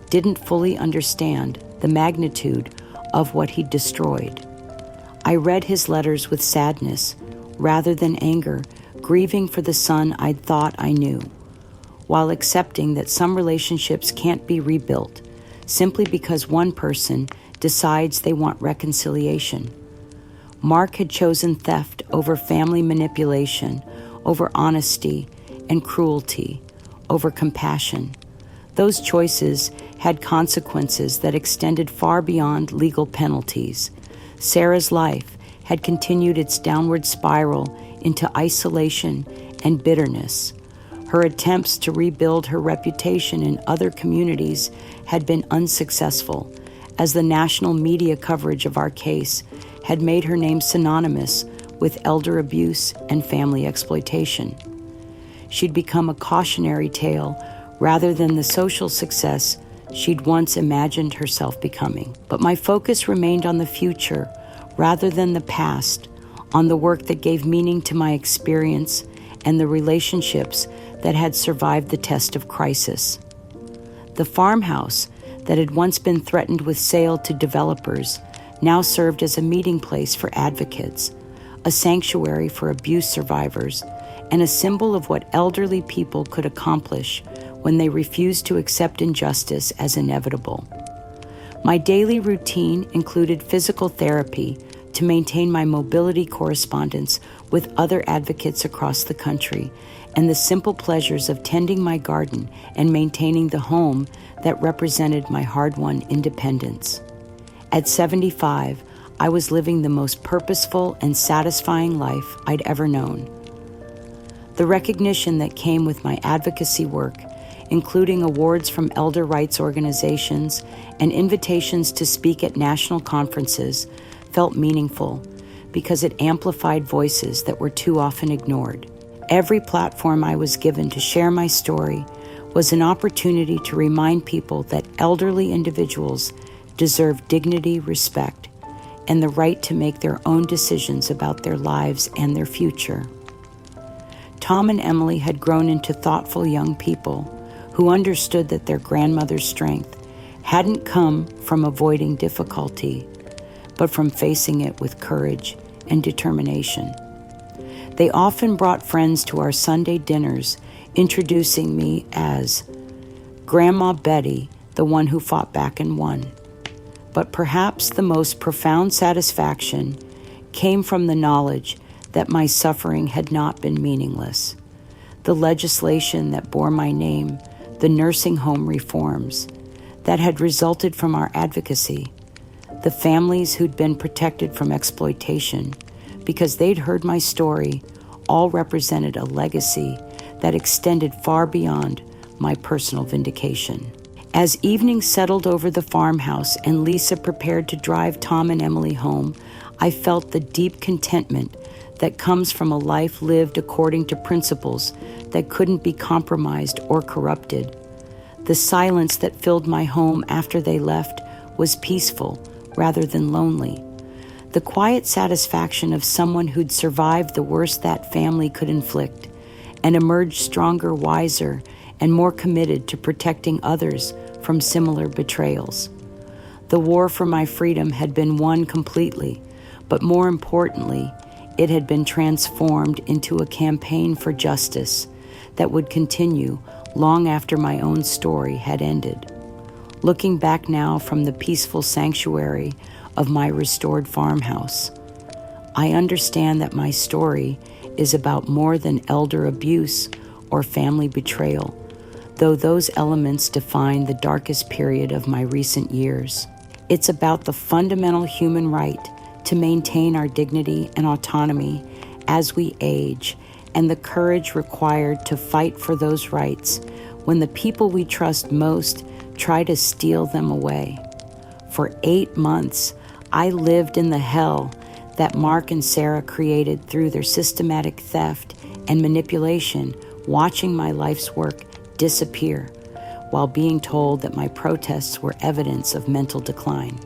didn't fully understand the magnitude of what he'd destroyed. I read his letters with sadness rather than anger, grieving for the son I'd thought I knew, while accepting that some relationships can't be rebuilt simply because one person decides they want reconciliation. Mark had chosen theft over family manipulation, over honesty and cruelty, over compassion. Those choices had consequences that extended far beyond legal penalties. Sarah's life had continued its downward spiral into isolation and bitterness. Her attempts to rebuild her reputation in other communities had been unsuccessful, as the national media coverage of our case had made her name synonymous with elder abuse and family exploitation. She'd become a cautionary tale rather than the social success she'd once imagined herself becoming. But my focus remained on the future rather than the past, on the work that gave meaning to my experience and the relationships that had survived the test of crisis. The farmhouse that had once been threatened with sale to developers now served as a meeting place for advocates, a sanctuary for abuse survivors, and a symbol of what elderly people could accomplish when they refused to accept injustice as inevitable. My daily routine included physical therapy to maintain my mobility correspondence with other advocates across the country, and the simple pleasures of tending my garden and maintaining the home that represented my hard-won independence. At 75, I was living the most purposeful and satisfying life I'd ever known. The recognition that came with my advocacy work, including awards from elder rights organizations and invitations to speak at national conferences, felt meaningful because it amplified voices that were too often ignored. Every platform I was given to share my story was an opportunity to remind people that elderly individuals deserve dignity, respect, and the right to make their own decisions about their lives and their future. Tom and Emily had grown into thoughtful young people who understood that their grandmother's strength hadn't come from avoiding difficulty, but from facing it with courage and determination. They often brought friends to our Sunday dinners, introducing me as Grandma Betty, the one who fought back and won. But perhaps the most profound satisfaction came from the knowledge that my suffering had not been meaningless. The legislation that bore my name, the nursing home reforms that had resulted from our advocacy, the families who'd been protected from exploitation because they'd heard my story, all represented a legacy that extended far beyond my personal vindication. As evening settled over the farmhouse and Lisa prepared to drive Tom and Emily home, I felt the deep contentment that comes from a life lived according to principles that couldn't be compromised or corrupted. The silence that filled my home after they left was peaceful rather than lonely. The quiet satisfaction of someone who'd survived the worst that family could inflict and emerged stronger, wiser, and more committed to protecting others from similar betrayals. The war for my freedom had been won completely, but more importantly, it had been transformed into a campaign for justice that would continue long after my own story had ended. Looking back now from the peaceful sanctuary of my restored farmhouse, I understand that my story is about more than elder abuse or family betrayal, though those elements define the darkest period of my recent years. It's about the fundamental human right to maintain our dignity and autonomy as we age, and the courage required to fight for those rights when the people we trust most try to steal them away. For 8 months, I lived in the hell that Mark and Sarah created through their systematic theft and manipulation, watching my life's work disappear while being told that my protests were evidence of mental decline.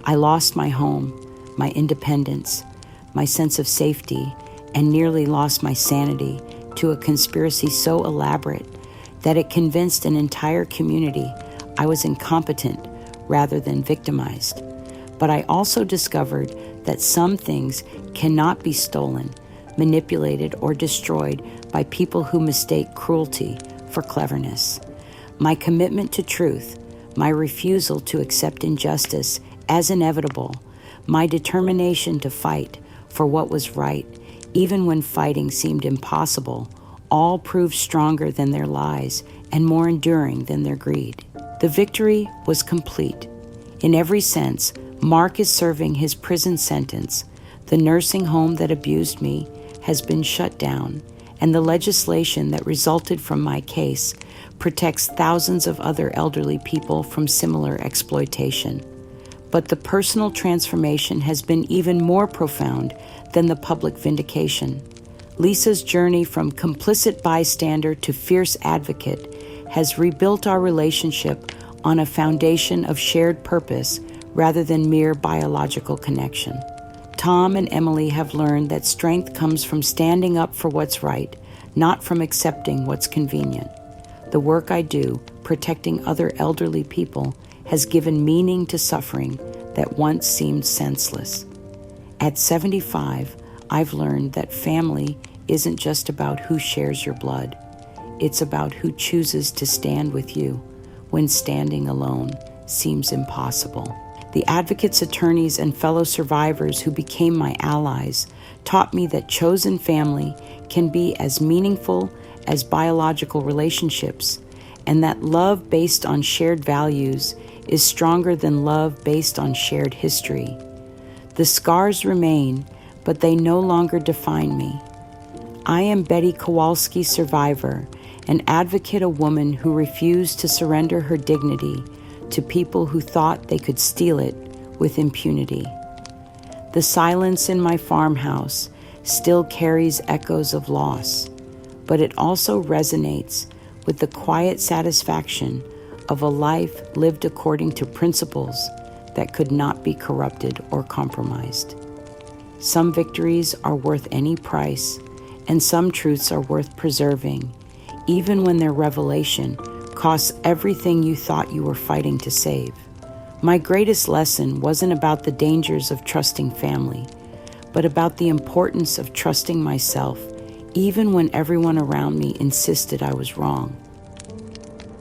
I lost my home, my independence, my sense of safety, and nearly lost my sanity to a conspiracy so elaborate that it convinced an entire community I was incompetent rather than victimized. But I also discovered that some things cannot be stolen, manipulated, or destroyed by people who mistake cruelty for cleverness. My commitment to truth, my refusal to accept injustice as inevitable, my determination to fight for what was right, even when fighting seemed impossible, all proved stronger than their lies and more enduring than their greed. The victory was complete. In every sense, Mark is serving his prison sentence. The nursing home that abused me has been shut down, and the legislation that resulted from my case protects thousands of other elderly people from similar exploitation. But the personal transformation has been even more profound than the public vindication. Lisa's journey from complicit bystander to fierce advocate has rebuilt our relationship on a foundation of shared purpose rather than mere biological connection. Tom and Emily have learned that strength comes from standing up for what's right, not from accepting what's convenient. The work I do, protecting other elderly people, has given meaning to suffering that once seemed senseless. At 75, I've learned that family isn't just about who shares your blood. It's about who chooses to stand with you when standing alone seems impossible. The advocates, attorneys, and fellow survivors who became my allies taught me that chosen family can be as meaningful as biological relationships, and that love based on shared values is stronger than love based on shared history. The scars remain, but they no longer define me. I am Betty Kowalski, survivor, an advocate, a woman who refused to surrender her dignity to people who thought they could steal it with impunity. The silence in my farmhouse still carries echoes of loss, but it also resonates with the quiet satisfaction of a life lived according to principles that could not be corrupted or compromised. Some victories are worth any price, and some truths are worth preserving, even when their revelation costs everything you thought you were fighting to save. My greatest lesson wasn't about the dangers of trusting family, but about the importance of trusting myself, even when everyone around me insisted I was wrong.